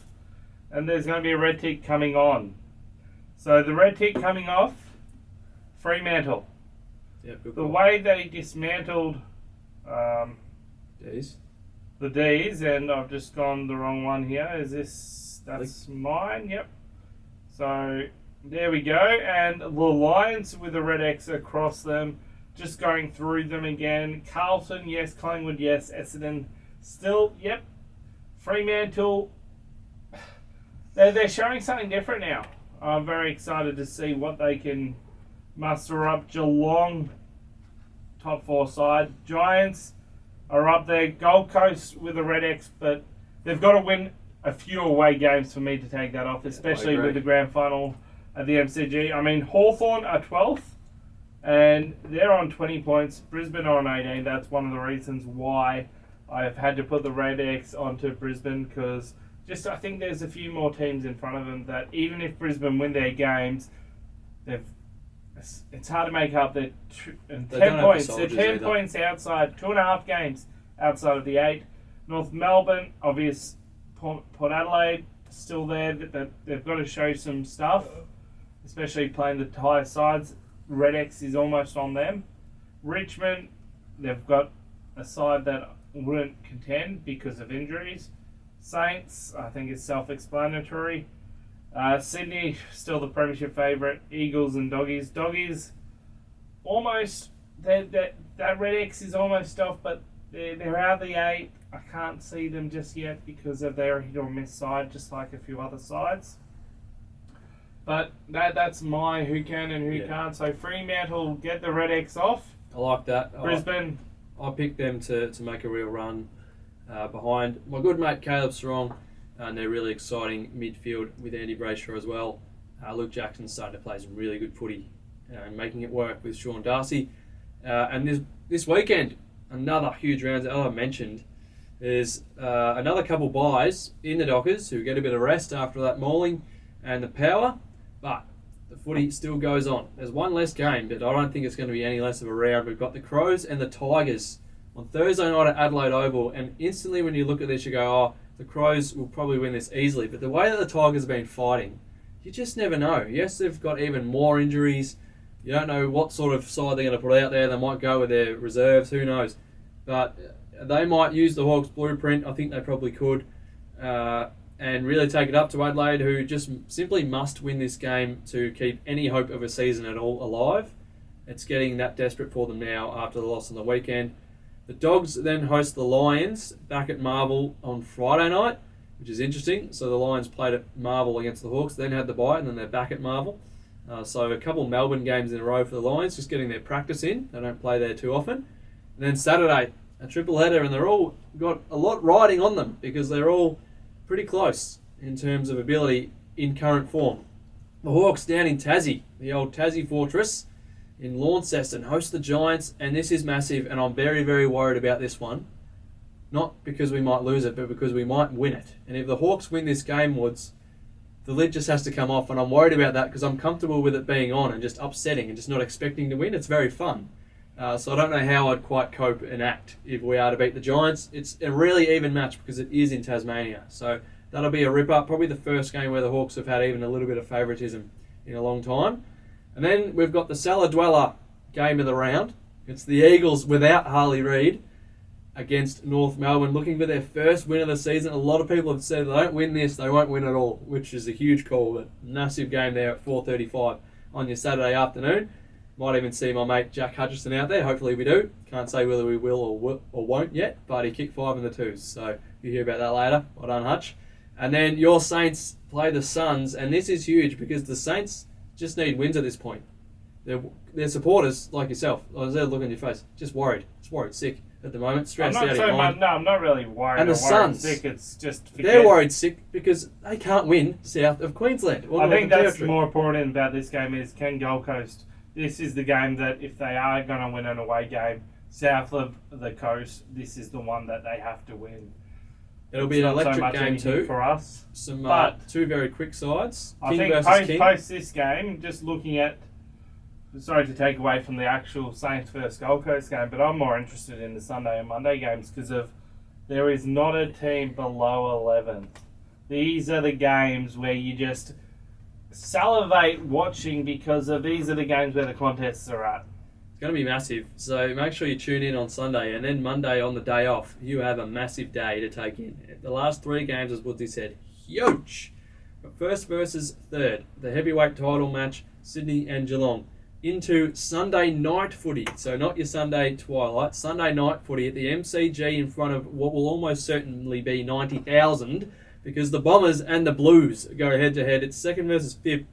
and there's going to be a red tick coming on. So the red tick coming off, Fremantle. Yeah, good The call. way they dismantled D's. The D's, and I've just gone the wrong one here. Is this... That's mine, yep. So, there we go. And the Lions with the red X across them. Just going through them again. Carlton, yes. Collingwood, yes. Essendon, still, yep. Fremantle, they're showing something different now. I'm very excited to see what they can muster up. Geelong, top 4 side. Giants are up there. Gold Coast with the red X, but they've got to win a few away games for me to take that off, especially with the grand final at the MCG. I mean, Hawthorn are 12th, and they're on 20 points. Brisbane are on 18. That's one of the reasons why I've had to put the red X onto Brisbane, because I think there's a few more teams in front of them that even if Brisbane win their games, it's hard to make up. They're 10 points. They're 10 points outside, 2.5 games outside of the 8. North Melbourne, obvious. Port Adelaide, still there. They've got to show some stuff, especially playing the higher sides. Red X is almost on them. Richmond, they've got a side that wouldn't contend because of injuries. Saints, I think it's self-explanatory. Sydney, still the premiership favourite. Eagles and Doggies. Doggies, almost, that red X is almost off, but they're out of the 8. I can't see them just yet because of their hit or miss side, just like a few other sides. But that's my who can and who can't. So Fremantle get the red X off. I like that. Brisbane. I picked them to make a real run behind my good mate Caleb Strong, and they're really exciting midfield with Andy Brayshaw as well. Luke Jackson's starting to play some really good footy and making it work with Sean Darcy. And this weekend, another huge round, as I mentioned, there's another couple buys in the Dockers who get a bit of rest after that mauling and the power, but the footy still goes on. There's one less game, but I don't think it's going to be any less of a round. We've got the Crows and the Tigers on Thursday night at Adelaide Oval, and instantly when you look at this you go, oh, the Crows will probably win this easily, but the way that the Tigers have been fighting, you just never know. Yes, they've got even more injuries. You don't know what sort of side they're going to put out there. They might go with their reserves, who knows. But they might use the Hawks blueprint. I think they probably could. And really take it up to Adelaide, who just simply must win this game to keep any hope of a season at all alive. It's getting that desperate for them now after the loss on the weekend. The Dogs then host the Lions back at Marvel on Friday night, which is interesting. So the Lions played at Marvel against the Hawks, then had the bye, and then they're back at Marvel. So a couple of Melbourne games in a row for the Lions, just getting their practice in. They don't play there too often. And then Saturday, a triple header, and they're all got a lot riding on them because they're all pretty close in terms of ability in current form. The Hawks down in Tassie, the old Tassie Fortress in Launceston, host the Giants, and this is massive, and I'm very, very worried about this one. Not because we might lose it, but because we might win it. And if the Hawks win this game, Woods, the lid just has to come off, and I'm worried about that because I'm comfortable with it being on and just upsetting and just not expecting to win. It's very fun. So I don't know how I'd quite cope and act if we are to beat the Giants. It's a really even match because it is in Tasmania. So that'll be a ripper. Probably the first game where the Hawks have had even a little bit of favouritism in a long time. And then we've got the Salah Dweller game of the round. It's the Eagles without Harley Reid against North Melbourne, looking for their first win of the season. A lot of people have said they don't win this, they won't win at all, which is a huge call. But massive game there at 4:35 on your Saturday afternoon. Might even see my mate Jack Hutchison out there. Hopefully we do. Can't say whether we will or won't yet, but he kicked 5 in the 2s. So you hear about that later. Well done, Hutch. And then your Saints play the Suns, and this is huge because the Saints just need wins at this point. Their supporters, like yourself, I was there looking at your face, just worried. Just worried, sick at the moment, stressed out of your mind. No, I'm not really worried. And the Suns, sick. It's just they're worried sick because they can't win south of Queensland. I think that's more important about this game is can Gold Coast. This is the game that if they are going to win an away game south of the coast, this is the one that they have to win. It'll be an electric game too for us. Some two very quick sides. I think post this game, just looking at. Sorry to take away from the actual Saints versus Gold Coast game, but I'm more interested in the Sunday and Monday games because there is not a team below 11th. These are the games where you just salivate watching because these are the games where the contests are at. It's going to be massive. So make sure you tune in on Sunday, and then Monday on the day off, you have a massive day to take in. The last 3 games, as Woodsy said, huge. But first versus third, the heavyweight title match, Sydney and Geelong, into Sunday night footy. So not your Sunday twilight, Sunday night footy at the MCG in front of what will almost certainly be 90,000, because the Bombers and the Blues go head to head. It's second versus fifth.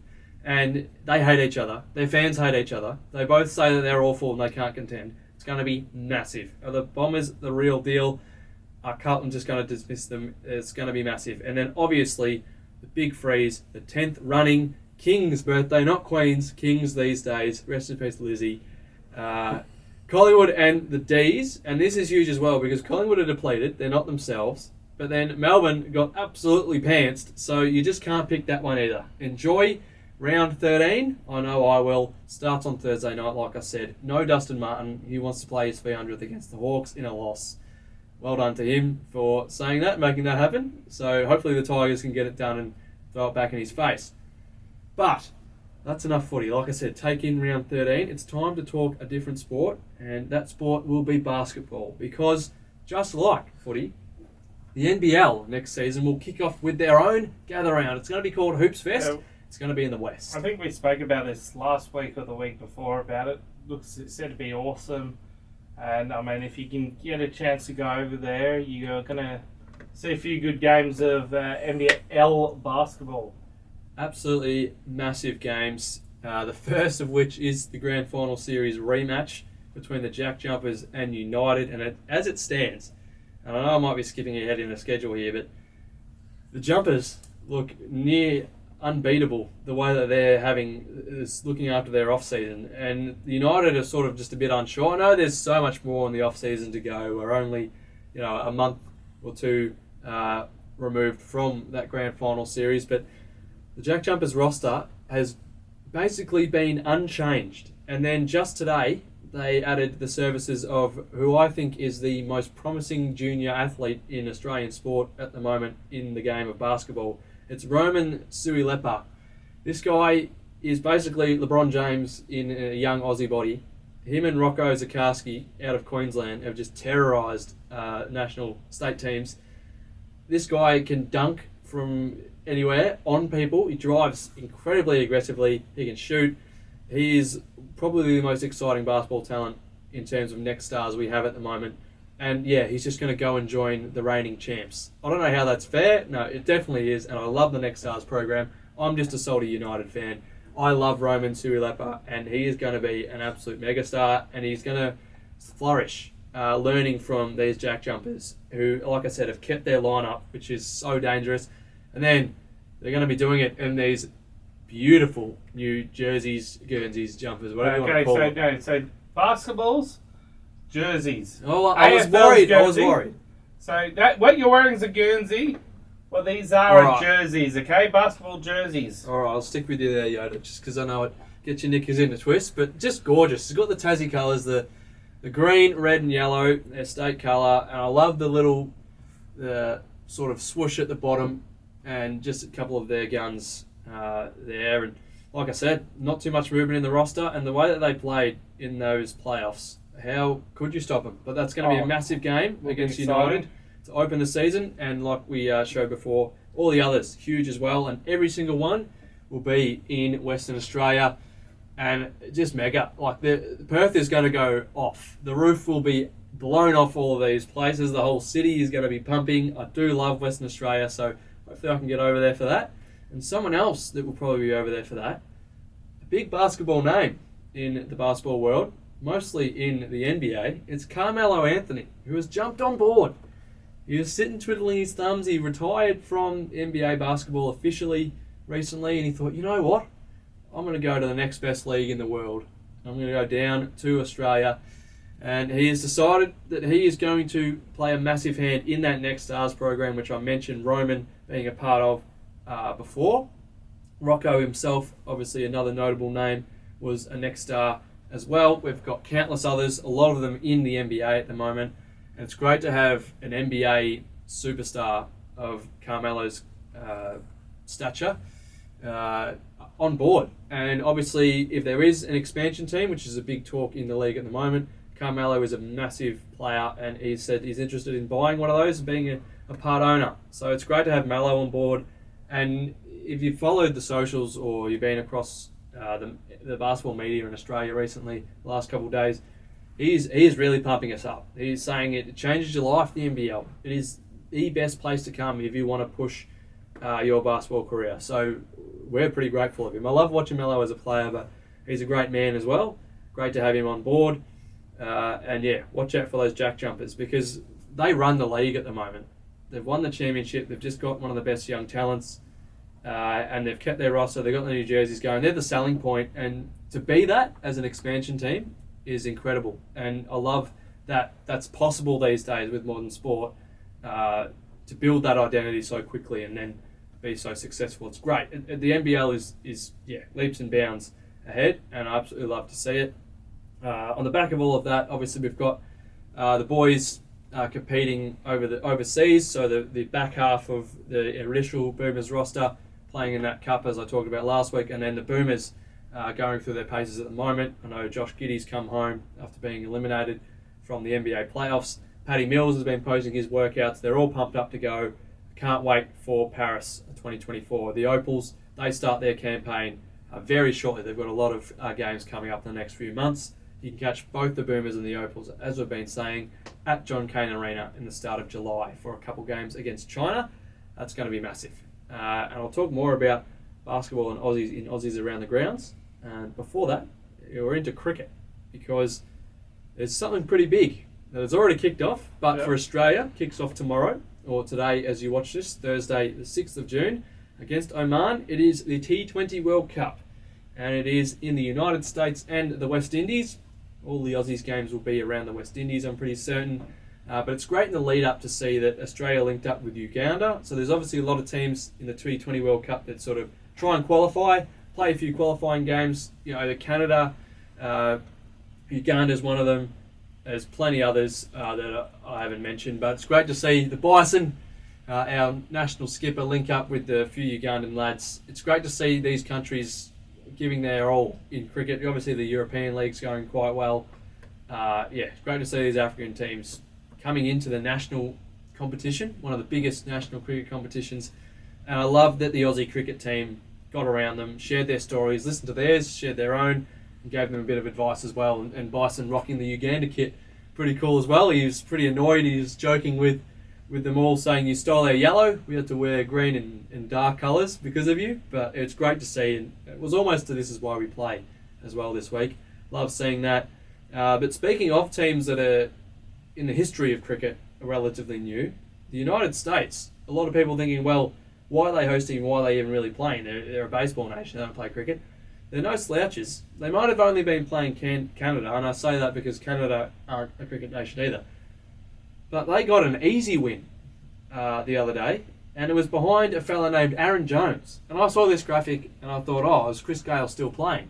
And they hate each other. Their fans hate each other. They both say that they're awful and they can't contend. It's going to be massive. Are the Bombers the real deal? Are Carlton just going to dismiss them? It's going to be massive. And then obviously the big freeze, the 10th running King's birthday, not Queen's, King's these days. Rest in peace, Lizzie. Collingwood and the D's, and this is huge as well because Collingwood are depleted. They're not themselves. But then Melbourne got absolutely pantsed, so you just can't pick that one either. Enjoy round 13, I know I will, starts on Thursday night, like I said. No Dustin Martin. He wants to play his 300th against the Hawks in a loss. Well done to him for saying that, making that happen. So hopefully the Tigers can get it done and throw it back in his face. But that's enough footy. Like I said, take in round 13. It's time to talk a different sport, and that sport will be basketball. Because just like footy, the NBL next season will kick off with their own gather round. It's going to be called Hoops Fest. It's going to be in the West. I think we spoke about this last week or the week before about it. Looks said to be awesome. And, I mean, if you can get a chance to go over there, you're going to see a few good games of NBL basketball. Absolutely massive games. The first of which is the Grand Final Series rematch between the Jack Jumpers and United. And as it stands, and I know I might be skipping ahead in the schedule here, but the Jumpers look near unbeatable the way that they're looking after their off-season, and the United are sort of just a bit unsure. I know there's so much more in the off-season to go. We're only a month or two removed from that Grand Final Series, but the Jack Jumpers roster has basically been unchanged. And then just today they added the services of who I think is the most promising junior athlete in Australian sport at the moment in the game of basketball. It's Roman Suilepa. This guy is basically LeBron James in a young Aussie body. Him and Rocco Zakarsky out of Queensland have just terrorised national state teams. This guy can dunk from anywhere on people. He drives incredibly aggressively. He can shoot. He is probably the most exciting basketball talent in terms of next stars we have at the moment. And yeah, he's just going to go and join the reigning champs. I don't know how that's fair. No, it definitely is. And I love the Next Stars program. I'm just a salty United fan. I love Roman Suilepa, and he is going to be an absolute megastar, and he's going to flourish learning from these Jack Jumpers who, like I said, have kept their lineup, which is so dangerous. And then they're going to be doing it in these beautiful new jerseys, Guernseys, jumpers, whatever you want to call them. So basketballs, jerseys. Oh, I was worried. So what you're wearing is a Guernsey. What these are All right. jerseys, okay? Basketball jerseys. All right, I'll stick with you there, Yoda, just because I know it gets your knickers in a twist, but just gorgeous. It's got the Tassie colours, the green, red and yellow, their state colour, and I love the sort of swoosh at the bottom and just a couple of their guns there. And like I said, not too much movement in the roster, and the way that they played in those playoffs, how could you stop them? But that's going to be a massive game against United to open the season, and like we showed before, all the others huge as well, and every single one will be in Western Australia, and just mega. Like the Perth is going to go off. The roof will be blown off all of these places. The whole city is going to be pumping. I do love Western Australia, so hopefully I can get over there for that. And someone else that will probably be over there for that, a big basketball name in the basketball world, mostly in the NBA, it's Carmelo Anthony, who has jumped on board. He was sitting twiddling his thumbs. He retired from NBA basketball officially recently, and he thought, you know what? I'm going to go to the next best league in the world. I'm going to go down to Australia. And he has decided that he is going to play a massive hand in that Next Stars program, which I mentioned Roman being a part of before. Rocco himself, obviously another notable name, was a Next Star as well. We've got countless others, a lot of them in the NBA at the moment. And it's great to have an NBA superstar of Carmelo's stature. on board. And obviously, if there is an expansion team, which is a big talk in the league at the moment, Carmelo is a massive player, and he said he's interested in buying one of those and being a part owner. So it's great to have Melo on board. And if you've followed the socials or you've been across the basketball media in Australia recently, the last couple of days, he is really pumping us up. He's saying it changes your life, the NBL. It is the best place to come if you want to push your basketball career. So we're pretty grateful of him. I love watching Melo as a player, but he's a great man as well. Great to have him on board. And yeah, watch out for those jack jumpers because they run the league at the moment. They've won the championship. They've just got one of the best young talents. And they've kept their roster. They've got the new jerseys going. They're the selling point. And to be that as an expansion team is incredible. And I love that that's possible these days with modern sport to build that identity so quickly and then be so successful. It's great. The NBL is leaps and bounds ahead, and I absolutely love to see it. On the back of all of that, obviously we've got the boys competing overseas, so the back half of the initial Boomers roster playing in that cup as I talked about last week, and then the Boomers going through their paces at the moment. I know Josh Giddey's come home after being eliminated from the NBA playoffs. Paddy Mills has been posting his workouts. They're all pumped up to go. Can't wait for Paris 2024. The Opals, they start their campaign very shortly. They've got a lot of games coming up in the next few months. You can catch both the Boomers and the Opals, as we've been saying, at John Cain Arena in the start of July for a couple games against China. That's going to be massive. And I'll talk more about basketball and Aussies around the grounds. And before that, we're into cricket because there's something pretty big that has already kicked off, but for Australia, kicks off tomorrow, or today as you watch this, Thursday the 6th of June, against Oman. It is the T20 World Cup, and it is in the United States and the West Indies. All the Aussies games will be around the West Indies, I'm pretty certain. But it's great in the lead up to see that Australia linked up with Uganda. So there's obviously a lot of teams in the T20 World Cup that sort of try and qualify, play a few qualifying games. Either Canada, Uganda's one of them. There's plenty others that I haven't mentioned, but it's great to see the Bison, our national skipper, link up with the few Ugandan lads. It's great to see these countries giving their all in cricket. Obviously, the European League's going quite well. It's great to see these African teams coming into the national competition, one of the biggest national cricket competitions. And I love that the Aussie cricket team got around them, shared their stories, listened to theirs, shared their own, and gave them a bit of advice as well. And Bison rocking the Uganda kit, pretty cool as well. He was pretty annoyed. He was joking with them all, saying you stole our yellow. We had to wear green and dark colours because of you. But it's great to see, and it was almost to this is why we play as well this week. Love seeing that. But speaking of teams that are in the history of cricket are relatively new, the United States. A lot of people thinking, well, why are they hosting? Why are they even really playing? They're a baseball nation. They don't play cricket. They're no slouches. They might have only been playing Canada, and I say that because Canada aren't a cricket nation either. But they got an easy win the other day, and it was behind a fella named Aaron Jones. And I saw this graphic, and I thought, is Chris Gale still playing?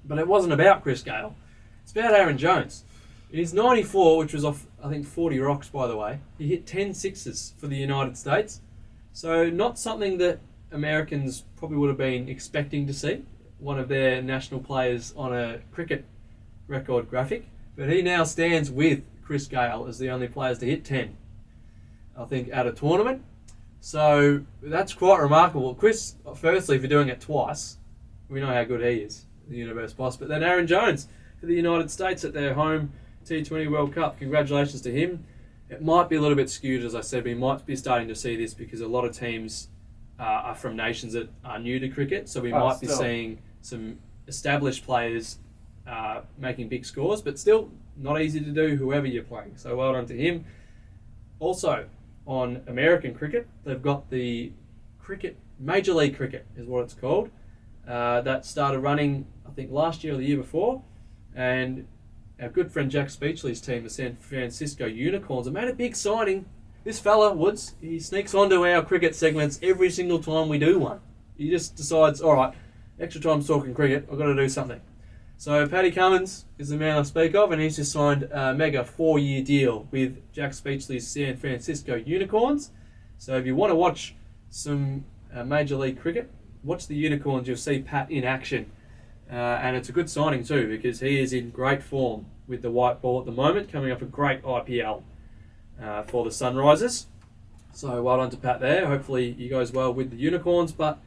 But it wasn't about Chris Gale. It's about Aaron Jones. In his 94, which was off, I think, 40 rocks, by the way, he hit 10 sixes for the United States. So not something that Americans probably would have been expecting to see, one of their national players on a cricket record graphic. But he now stands with Chris Gale as the only players to hit 10, I think, at a tournament. So that's quite remarkable. Chris, firstly, for doing it twice, we know how good he is, the universe boss. But then Aaron Jones for the United States at their home T20 World Cup. Congratulations to him. It might be a little bit skewed, as I said. We might be starting to see this because a lot of teams are from nations that are new to cricket. So we might be seeing some established players making big scores, but still not easy to do whoever you're playing. So well done to him. Also, on American cricket, they've got the Major League Cricket is what it's called. That started running, I think, last year or the year before. And our good friend Jack Speechley's team, the San Francisco Unicorns, have made a big signing. This fella, Woods, he sneaks onto our cricket segments every single time we do one. He just decides, all right, extra time's talking cricket, I've got to do something. So Paddy Cummins is the man I speak of, and he's just signed a mega 4-year deal with Jack Speechley's San Francisco Unicorns. So if you want to watch some Major League Cricket, watch the Unicorns, you'll see Pat in action. And it's a good signing too, because he is in great form with the white ball at the moment, coming off a great IPL for the Sunrisers. So well done to Pat there. Hopefully he goes well with the Unicorns. But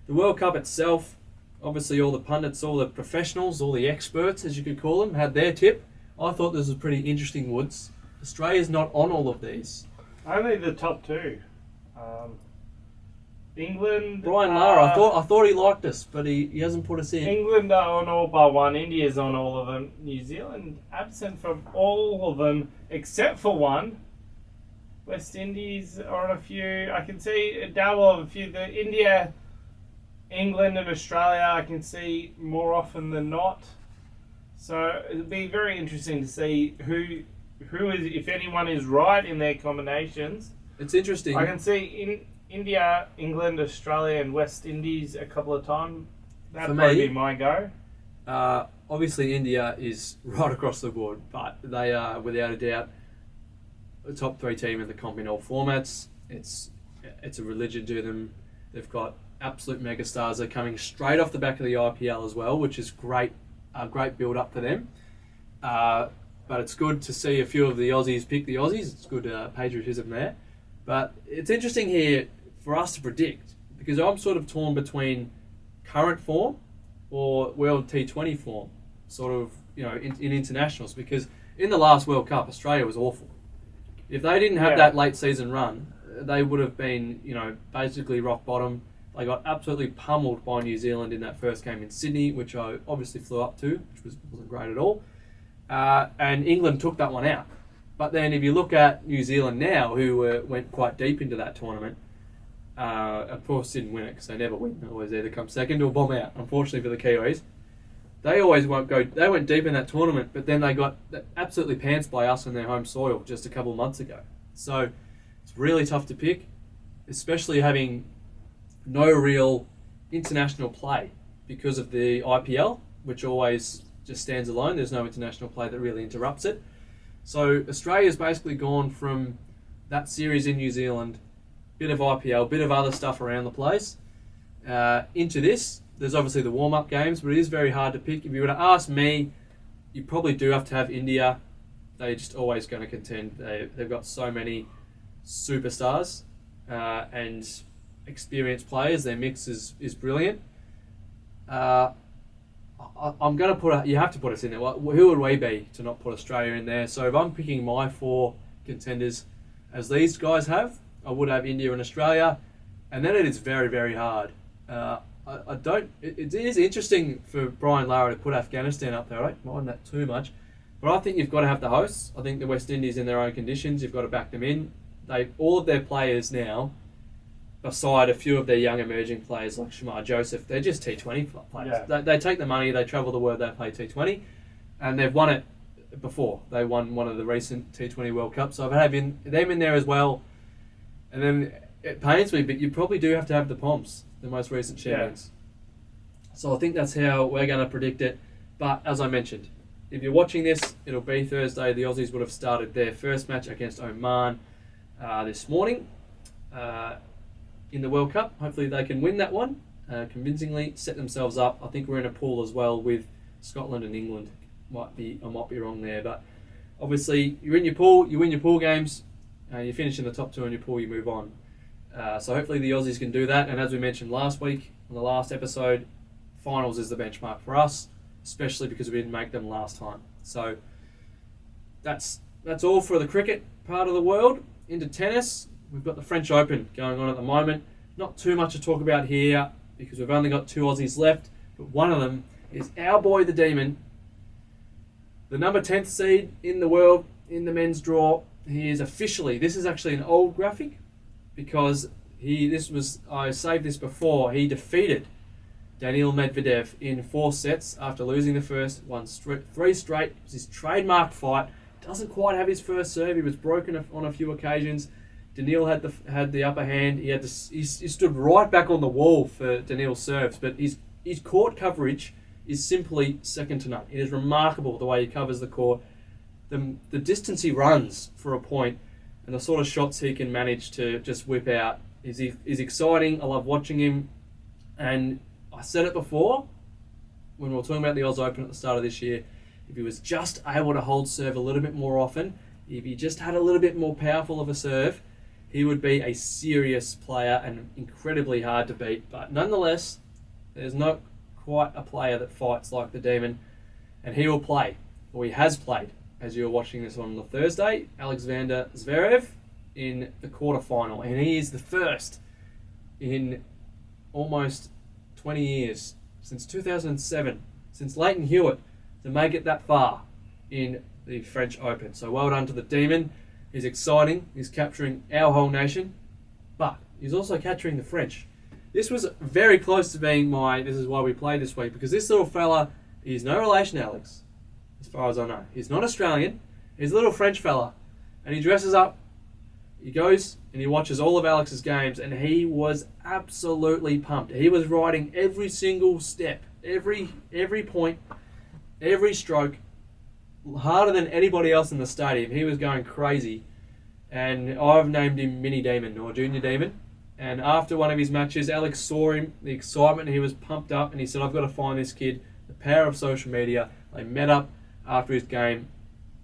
the World Cup itself, obviously all the pundits, all the professionals, all the experts, as you could call them, had their tip. I thought this was pretty interesting, Woods. Australia's not on all of these. Only the top two. England. Brian Lara, I thought he liked us, but he hasn't put us in. England are on all but one. India's on all of them. New Zealand absent from all of them except for one. West Indies are on a few. I can see a double of a few. The India, England, and Australia I can see more often than not. So it'll be very interesting to see who is, if anyone is right in their combinations. It's interesting. I can see in India, England, Australia, and West Indies a couple of times. That'd probably be my go. Obviously, India is right across the board, but they are, without a doubt, the top 3 team in the comp in all formats. It's a religion to them. They've got absolute megastars. They're coming straight off the back of the IPL as well, which is great. A great build up for them. But it's good to see a few of the Aussies pick the Aussies. It's good patriotism there. But it's interesting here for us to predict, because I'm sort of torn between current form or World T20 form, sort of, in internationals, because in the last World Cup, Australia was awful. If they didn't have that late season run, they would have been, basically rock bottom. They got absolutely pummeled by New Zealand in that first game in Sydney, which I obviously flew up to, which wasn't great at all. And England took that one out. But then if you look at New Zealand now, who went quite deep into that tournament, of course didn't win it because they never win. They always either come second or bomb out, unfortunately for the Kiwis. They always won't go. They went deep in that tournament, but then they got absolutely pantsed by us on their home soil just a couple of months ago. So it's really tough to pick, especially having no real international play because of the IPL, which always just stands alone. There's no international play that really interrupts it. So Australia's basically gone from that series in New Zealand, bit of IPL, bit of other stuff around the place, into this. There's obviously the warm-up games, but it is very hard to pick. If you were to ask me, you probably do have to have India. They're just always going to contend. They've got so many superstars and experienced players. Their mix is brilliant. I'm going to you have to put us in there. Who would we be to not put Australia in there? So if I'm picking my 4 contenders as these guys have, I would have India and Australia, and then it is very, very hard. It is interesting for Brian Lara to put Afghanistan up there. I don't mind that too much, but I think you've got to have the hosts. I think the West Indies in their own conditions, you've got to back them in. All of their players now, aside a few of their young emerging players like Shamar Joseph, they're just T20 players. Yeah. They take the money, they travel the world, they play T20, and they've won it before. They won one of the recent T20 World Cups, so I've had them in there as well. And then it pains me, but you probably do have to have the Poms, the most recent champions. Yeah. So I think that's how we're going to predict it. But as I mentioned, if you're watching this, it'll be Thursday. The Aussies would have started their first match against Oman this morning in the World Cup. Hopefully they can win that one convincingly, set themselves up. I think we're in a pool as well with Scotland and England. I might be wrong there, but obviously you're in your pool, you win your pool games, you finish in the top 2 in your pool, you move on. So hopefully the Aussies can do that. And as we mentioned last week on the last episode, finals is the benchmark for us, especially because we didn't make them last time. So that's all for the cricket part of the world. Into tennis, we've got the French Open going on at the moment. Not too much to talk about here because we've only got 2 Aussies left, but one of them is our boy the Demon, the number 10th seed in the world in the men's draw. He is officially, this is actually an old graphic because I saved this before, he defeated Daniil Medvedev in 4 sets after losing the first, won 3 straight. It was his trademark fight. Doesn't quite have his first serve. He was broken on a few occasions. Daniil had the upper hand. He stood right back on the wall for Daniil's serves, but his court coverage is simply second to none. It is remarkable the way he covers the court. The distance he runs for a point and the sort of shots he can manage to just whip out is exciting. I love watching him. And I said it before, when we were talking about the Oz Open at the start of this year, if he was just able to hold serve a little bit more often, if he just had a little bit more powerful of a serve, he would be a serious player and incredibly hard to beat. But nonetheless, there's not quite a player that fights like the Demon, and he will play, or he has played, as you're watching this on the Thursday, Alexander Zverev in the quarterfinal, and he is the first in almost 20 years, since 2007, since Leighton Hewitt, to make it that far in the French Open. So well done to the Demon. He's exciting. He's capturing our whole nation, but he's also capturing the French. This was very close to being this is why we played this week, because this little fella is no relation to Alex, as far as I know. He's not Australian. He's a little French fella, and he dresses up. He goes and he watches all of Alex's games, and he was absolutely pumped. He was riding every single step, every point, every stroke, harder than anybody else in the stadium. He was going crazy, and I've named him Mini Demon or Junior Demon. And after one of his matches, Alex saw him, the excitement, he was pumped up, and he said, I've got to find this kid. The power of social media. They met up after his game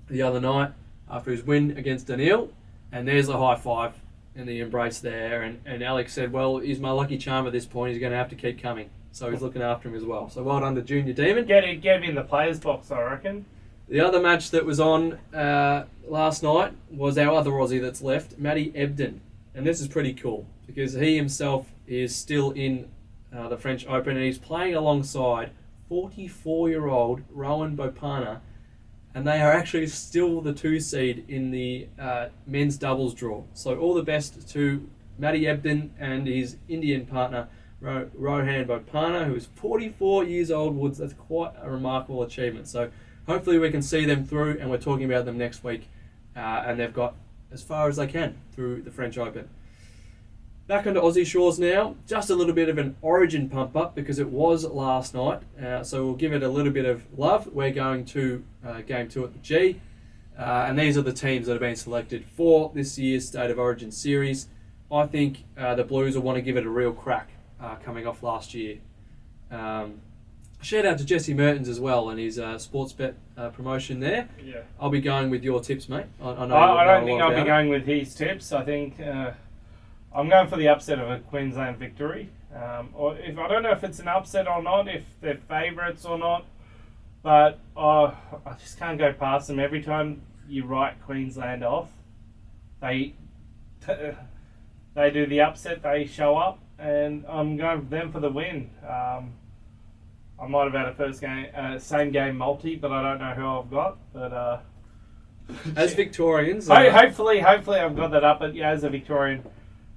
the other night, after his win against Daniil, and there's a high five and the embrace there. And Alex said, well, he's my lucky charm at this point. He's going to have to keep coming. So he's looking after him as well. So well done to Junior Demon. Get him in the players box, I reckon. The other match that was on last night was our other Aussie that's left, Matty Ebden. And this is pretty cool because he himself is still in the French Open, and he's playing alongside 44-year-old Rowan Bopana, and they are actually still the 2 seed in the men's doubles draw. So all the best to Matty Ebden and his Indian partner, Rohan Bopana, who is 44 years old. Woods, that's quite a remarkable achievement. So hopefully we can see them through, and we're talking about them next week, and they've got as far as they can through the French Open. Back onto Aussie shores now, just a little bit of an Origin pump up because it was last night, so we'll give it a little bit of love. We're going to Game 2 at the G, and these are the teams that have been selected for this year's State of Origin series. I think the Blues will want to give it a real crack coming off last year. Shout out to Jesse Mertens as well and his sports bet promotion there. Yeah. I'll be going with your tips, mate. I don't think I'll be going with his tips. I think I'm going for the upset of a Queensland victory. Or if I don't know if it's an upset or not, if they're favourites or not, but I just can't go past them. Every time you write Queensland off, they do the upset. They show up, and I'm going for them for the win. I might have had a same game multi, but I don't know who I've got. But as Victorians, hopefully I've got that up. But yeah, as a Victorian,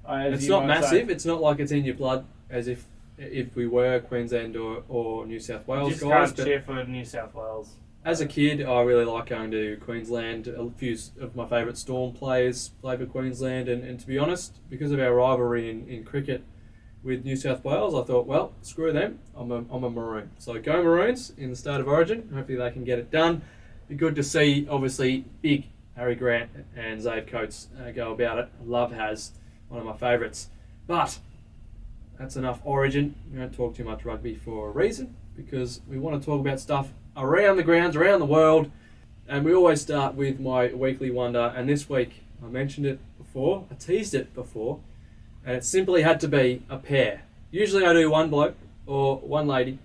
it's not massive. It's not like it's in your blood, as if we were Queensland or New South Wales just guys. Can't cheer for New South Wales. As a kid, I really like going to Queensland. A few of my favourite Storm players play for Queensland, and to be honest, because of our rivalry in cricket with New South Wales, I thought, well, screw them. I'm a Maroon. So go Maroons in the State of Origin. Hopefully they can get it done. Be good to see, obviously, big Harry Grant and Zave Coates go about it. Love Has, one of my favourites. But that's enough Origin. We don't talk too much rugby for a reason, because we want to talk about stuff around the grounds, around the world. And we always start with my weekly wonder. And this week, I mentioned it before. I teased it before. And it simply had to be a pair. Usually I do one bloke or one lady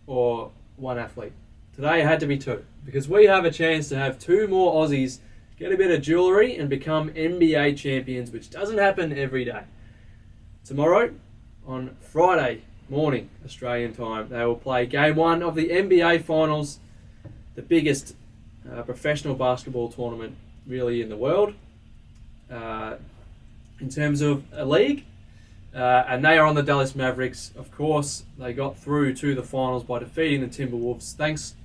or one athlete. Today it had to be 2 because we have a chance to have 2 more Aussies get a bit of jewellery and become NBA champions, which doesn't happen every day. Tomorrow, on Friday morning, Australian time, they will play Game 1 of the NBA Finals, the biggest professional basketball tournament really in the world. In terms of a league, and they are on the Dallas Mavericks. Of course, they got through to the finals by defeating the Timberwolves, thanks,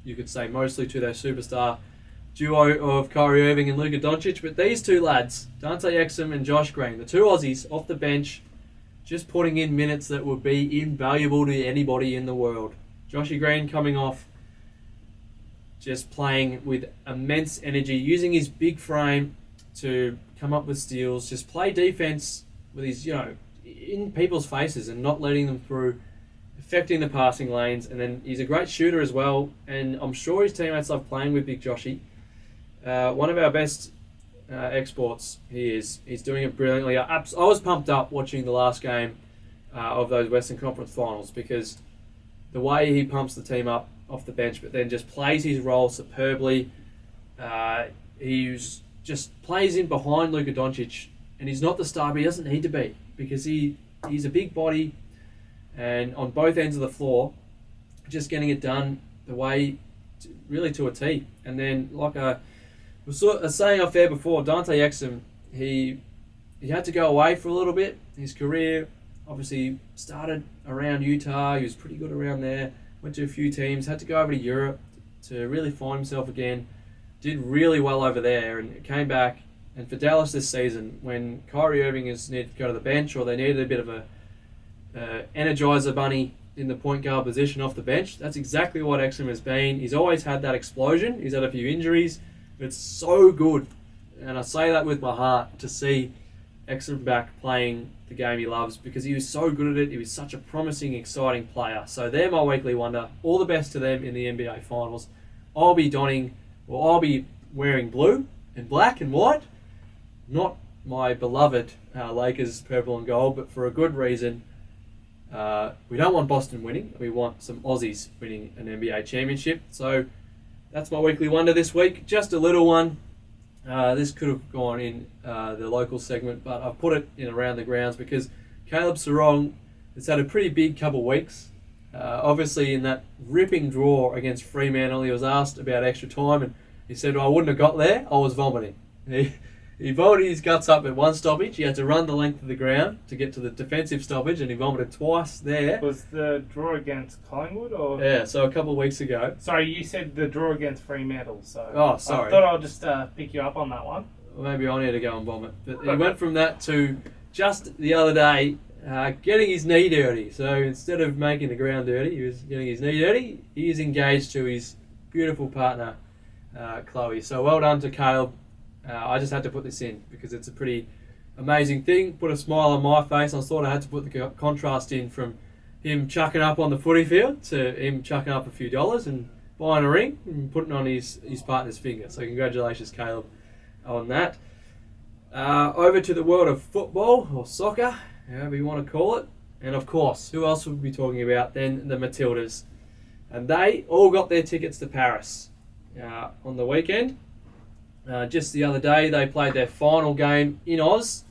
you could say, mostly to their superstar duo of Kyrie Irving and Luka Doncic. But these 2 lads, Dante Exum and Josh Green, the 2 Aussies off the bench, just putting in minutes that would be invaluable to anybody in the world. Joshy Green coming off, just playing with immense energy, using his big frame to come up with steals, just play defense with his, in people's faces and not letting them through, affecting the passing lanes. And then he's a great shooter as well, and I'm sure his teammates love playing with Big Joshy. One of our best exports he is. He's doing it brilliantly. I was pumped up watching the last game of those Western Conference finals, because the way he pumps the team up off the bench, but then just plays his role superbly. He just plays in behind Luka Doncic, and he's not the star, but he doesn't need to be, because he's a big body, and on both ends of the floor, just getting it done the way, really to a T. And then, like I was saying off air before, Dante Exum, he had to go away for a little bit. His career obviously started around Utah. He was pretty good around there. Went to a few teams. Had to go over to Europe to really find himself again. Did really well over there and came back. And for Dallas this season, when Kyrie Irving has needed to go to the bench, or they needed a bit of a energizer bunny in the point guard position off the bench, that's exactly what Exum has been. He's always had that explosion. He's had a few injuries. But it's so good, and I say that with my heart, to see Exum back playing the game he loves, because he was so good at it. He was such a promising, exciting player. So they're my weekly wonder. All the best to them in the NBA Finals. I'll be wearing blue and black and white. Not my beloved Lakers purple and gold, but for a good reason. We don't want Boston winning. We want some Aussies winning an NBA championship. So that's my weekly wonder this week. Just a little one. This could have gone in the local segment, but I've put it in around the grounds because Caleb Sarong has had a pretty big couple of weeks. Obviously, in that ripping draw against Fremantle, he was asked about extra time, and he said, "I wouldn't have got there. I was vomiting." He vomited his guts up at one stoppage. He had to run the length of the ground to get to the defensive stoppage, and he vomited twice there. Was the draw against Collingwood or? Yeah, so a couple of weeks ago. Sorry, you said the draw against Fremantle, so. Oh, sorry. I thought I'll just pick you up on that one. Well, maybe I need to go and vomit. But he went from that to just the other day getting his knee dirty. So instead of making the ground dirty, he was getting his knee dirty. He is engaged to his beautiful partner, Chloe. So well done to Caleb. I just had to put this in because it's a pretty amazing thing. Put a smile on my face. I thought I had to put the contrast in from him chucking up on the footy field to him chucking up a few dollars and buying a ring and putting on his partner's finger. So congratulations, Caleb, on that. Over to the world of football or soccer, however you want to call it. And of course, who else would we be talking about than the Matildas? And they all got their tickets to Paris on the weekend. Just the other day, they played their final game in Oz,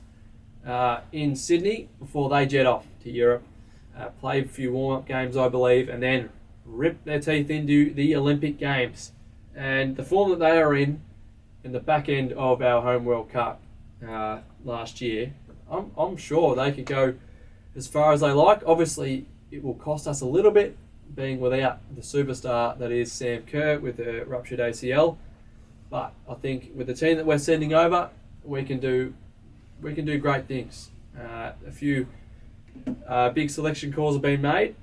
in Sydney, before they jet off to Europe. Played a few warm-up games, I believe, and then ripped their teeth into the Olympic Games. And the form that they are in the back end of our home World Cup last year, I'm sure they could go as far as they like. Obviously, it will cost us a little bit, being without the superstar that is Sam Kerr with a ruptured ACL. But I think with the team that we're sending over, we can do great things. A few big selection calls have been made,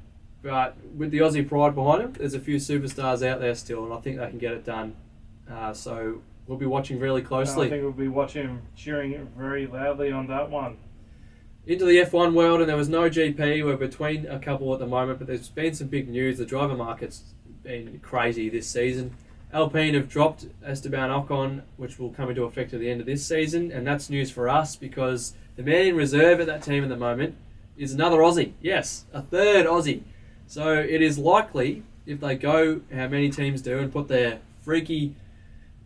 but with the Aussie pride behind them, there's a few superstars out there still, and I think they can get it done. So we'll be watching really closely. I think we'll be watching, cheering very loudly on that one. Into the F1 world, and there was no GP. We're between a couple at the moment, but there's been some big news. The driver market's been crazy this season. Alpine have dropped Esteban Ocon, which will come into effect at the end of this season, and that's news for us because the man in reserve at that team at the moment is another Aussie. Yes, a third Aussie. So it is likely, if they go how many teams do and put their freaky,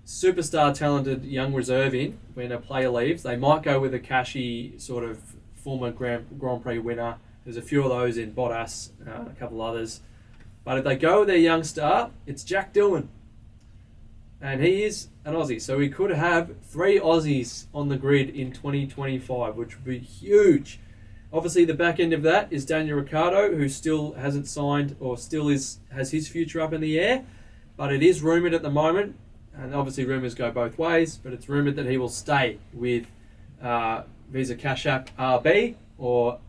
superstar talented young reserve in when a player leaves, they might go with a cashy sort of former Grand Prix winner. There's a few of those in Bottas, a couple others. But if they go with their young star, it's Jack Doohan. And he is an Aussie, so we could have 3 Aussies on the grid in 2025, which would be huge. Obviously, the back end of that is Daniel Ricciardo, who still hasn't signed or still has his future up in the air. But it is rumoured at the moment, and obviously rumours go both ways, but it's rumoured that he will stay with Visa Cash App RB, or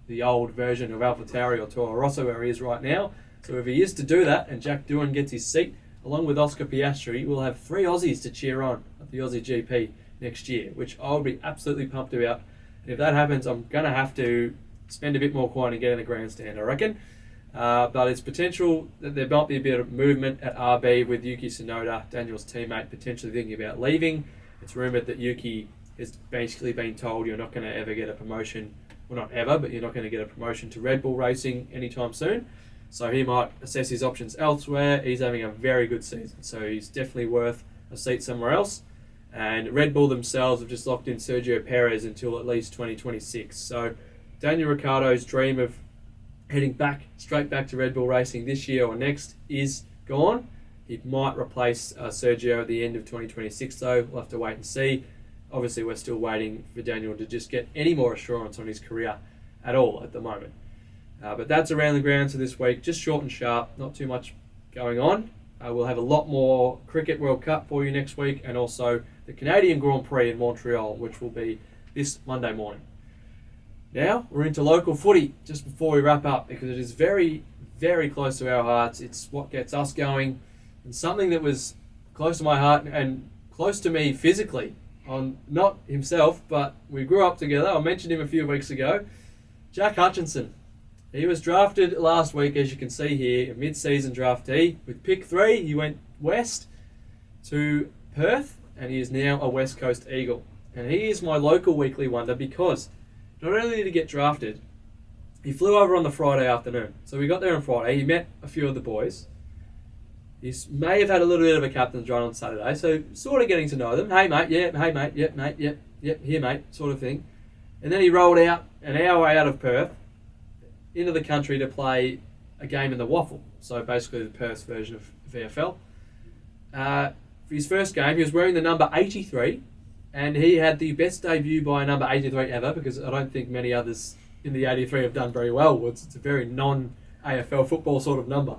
the old version of AlphaTauri or Toro Rosso where he is right now. So if he is to do that and Jack Doohan gets his seat, along with Oscar Piastri, we'll have 3 Aussies to cheer on at the Aussie GP next year, which I would be absolutely pumped about. If that happens, I'm going to have to spend a bit more coin and get in the grandstand, I reckon. But it's potential that there might be a bit of movement at RB with Yuki Tsunoda, Daniel's teammate, potentially thinking about leaving. It's rumoured that Yuki has basically been told you're not going to ever get a promotion, well, not ever, but you're not going to get a promotion to Red Bull Racing anytime soon. So he might assess his options elsewhere. He's having a very good season, so he's definitely worth a seat somewhere else. And Red Bull themselves have just locked in Sergio Perez until at least 2026. So Daniel Ricciardo's dream of heading straight back to Red Bull Racing this year or next is gone. He might replace Sergio at the end of 2026 though. We'll have to wait and see. Obviously we're still waiting for Daniel to just get any more assurance on his career at all at the moment. But that's around the grounds for this week. Just short and sharp, not too much going on. We'll have a lot more Cricket World Cup for you next week, and also the Canadian Grand Prix in Montreal, which will be this Monday morning. Now, we're into local footy just before we wrap up, because it is very, very close to our hearts. It's what gets us going, and something that was close to my heart and close to me physically. On not himself, but we grew up together. I mentioned him a few weeks ago. Jack Hutchinson. He was drafted last week, as you can see here, a mid-season draftee. With pick 3, he went west to Perth, and he is now a West Coast Eagle. And he is my local weekly wonder because not only did he get drafted, he flew over on the Friday afternoon. So we got there on Friday. He met a few of the boys. He may have had a little bit of a captain's run on Saturday, so sort of getting to know them. Hey, mate, yeah, hey, mate, yep, mate, yep, here, mate, sort of thing. And then he rolled out an hour out of Perth into the country to play a game in the Waffle, so basically the Perth's version of VFL. For his first game, he was wearing the number 83, and he had the best debut by a number 83 ever, because I don't think many others in the 83 have done very well. It's a very non-AFL football sort of number.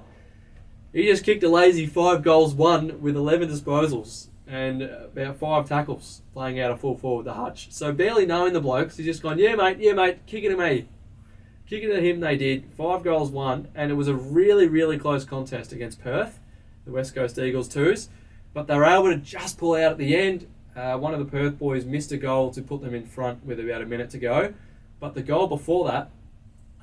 He just kicked a lazy 5 goals, 1 with 11 disposals and about 5 tackles, playing out a full forward the Hutch. So barely knowing the blokes, he's just gone, yeah mate, kick it to me. Kicking at him they did, 5 goals, 1, and it was a really, really close contest against Perth, the West Coast Eagles 2s, but they were able to just pull out at the end. One of the Perth boys missed a goal to put them in front with about a minute to go, but the goal before that,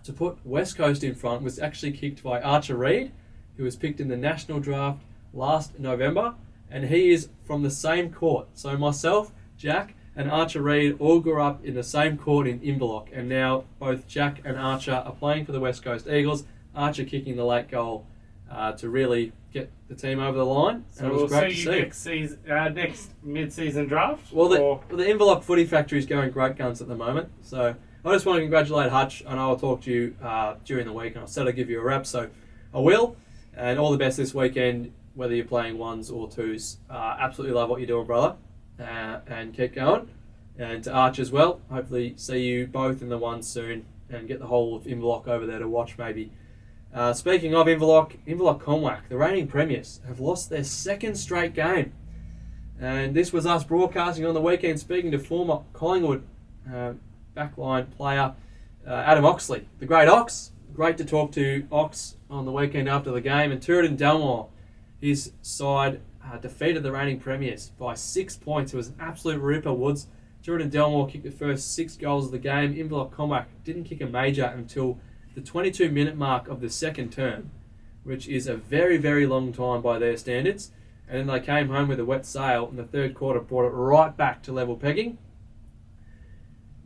to put West Coast in front, was actually kicked by Archer Reid, who was picked in the national draft last November, and he is from the same court. So myself, Jack, and Archer Reid all grew up in the same court in Inverloch, and now both Jack and Archer are playing for the West Coast Eagles. Archer kicking the late goal to really get the team over the line, so and it was great to see. Next mid-season draft? Well, the Inverloch Footy Factory is going great guns at the moment, so I just want to congratulate Hutch, and I'll talk to you during the week, and I said I'd give you a wrap, so I will, and all the best this weekend, whether you're playing 1s or 2s. Absolutely love what you're doing, brother. And keep going. And to Arch as well, hopefully see you both in the 1s soon and get the whole of Inverloch over there to watch maybe. Speaking of Inverloch Conwack, the reigning premiers, have lost their 2nd straight game. And this was us broadcasting on the weekend, speaking to former Collingwood backline player Adam Oxley, the great Ox. Great to talk to Ox on the weekend after the game. And Turin Delmore, his side defeated the reigning premiers by 6 points. It was an absolute ripper, Woods. Turin Delmore kicked the first 6 goals of the game. Inverloch Conwack didn't kick a major until the 22-minute mark of the second term, which is a very, very long time by their standards. And then they came home with a wet sail, and the third quarter brought it right back to level pegging.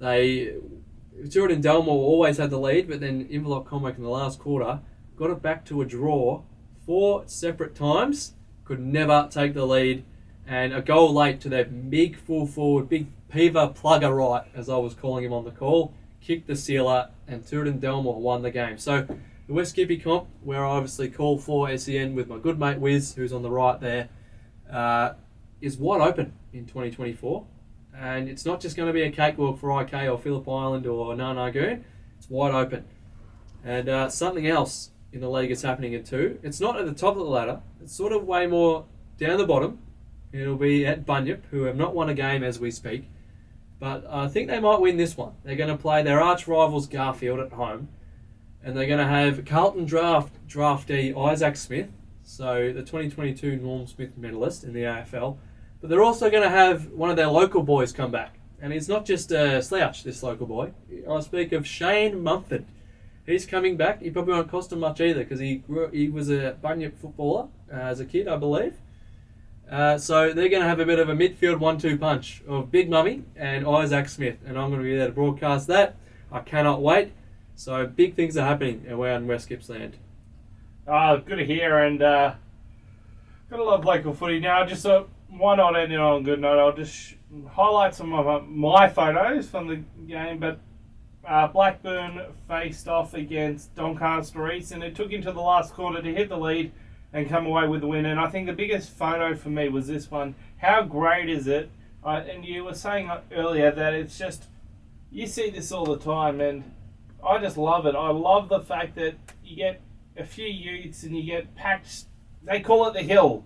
Turin Delmore always had the lead, but then Inverloch Conwack in the last quarter got it back to a draw 4 separate times. Could never take the lead, and a goal late to their big full forward, big Peaver plugger right, as I was calling him on the call, kicked the sealer, and Turin Delmore won the game. So the West Skippy comp, where I obviously call for SEN with my good mate Wiz, who's on the right there, is wide open in 2024. And it's not just going to be a cakewalk for IK or Phillip Island or Narnagoon. It's wide open. And something else in the league is happening in 2. It's not at the top of the ladder. It's sort of way more down the bottom. It'll be at Bunyip, who have not won a game as we speak. But I think they might win this one. They're going to play their arch rivals Garfield at home. And they're going to have Carlton draftee Isaac Smith, so the 2022 Norm Smith medalist in the AFL. But they're also going to have one of their local boys come back. And he's not just a slouch, this local boy. I speak of Shane Mumford. He's coming back. He probably won't cost him much either because he was a Bunyip footballer as a kid, I believe. So they're going to have a bit of a midfield 1-2 punch of Big Mummy and Isaac Smith. And I'm going to be there to broadcast that. I cannot wait. So big things are happening away in West Gippsland. Good to hear, and gotta love local footy. Now, just why not end it on a good note? I'll just highlight some of my photos from the game. But Blackburn faced off against Doncaster East, and it took into the last quarter to hit the lead and come away with the win. And I think the biggest photo for me was this one. How great is it? And you were saying earlier that it's just, you see this all the time, and I just love it. I love the fact that you get a few youths and you get packed. They call it the hill.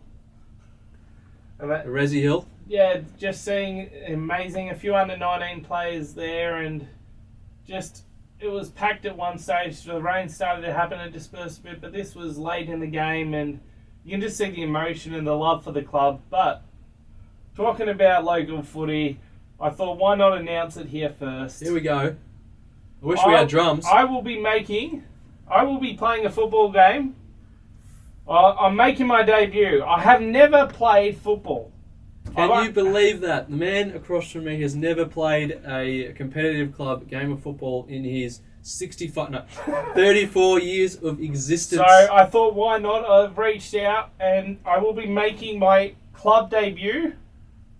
And The Resi Hill? yeah, just seeing amazing. A few under 19 players there, and just it was packed at one stage. The rain started to happen and dispersed a bit, but this was late in the game, and you can just see the emotion and the love for the club. But talking about local footy, I thought, why not announce it here first? Here we go. I wish we had drums. I will be playing a football game. I'm making my debut. I have never played football. Can you believe that? The man across from me has never played a competitive club game of football in his 34 years of existence. So I thought, why not? I've reached out, and I will be making my club debut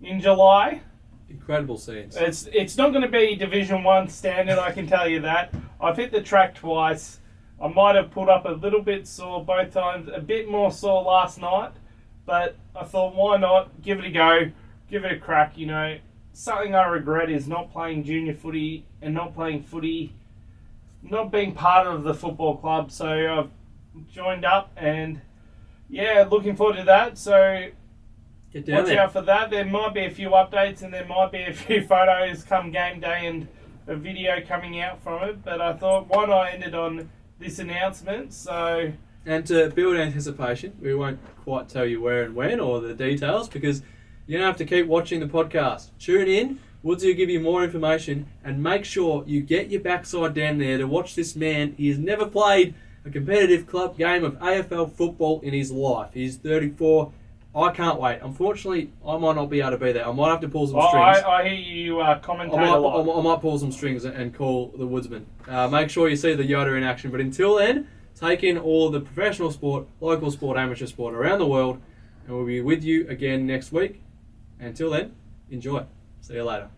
in July. Incredible scenes. It's not going to be Division 1 standard, I can tell you that. I've hit the track twice. I might have pulled up a little bit sore both times, a bit more sore last night, but I thought, why not? Give it a go, give it a crack. You know, something I regret is not playing junior footy and not playing footy, not being part of the football club. So I've joined up, and yeah, looking forward to that. So Get down watch there. out for that. There might be a few updates, and there might be a few photos come game day and a video coming out from it. But I thought, why not end it on this announcement? So, And to build anticipation, we won't quite tell you where and when or the details because you're going to have to keep watching the podcast. Tune in. Woodsy will give you more information, and make sure you get your backside down there to watch this man. He has never played a competitive club game of AFL football in his life. He's 34. I can't wait. Unfortunately, I might not be able to be there. I might have to pull some strings. I hear you commentate a lot. I might pull some strings and call the woodsman. Make sure you see the Yoda in action. But until then, take in all the professional sport, local sport, amateur sport around the world, and we'll be with you again next week. Until then, enjoy. See you later.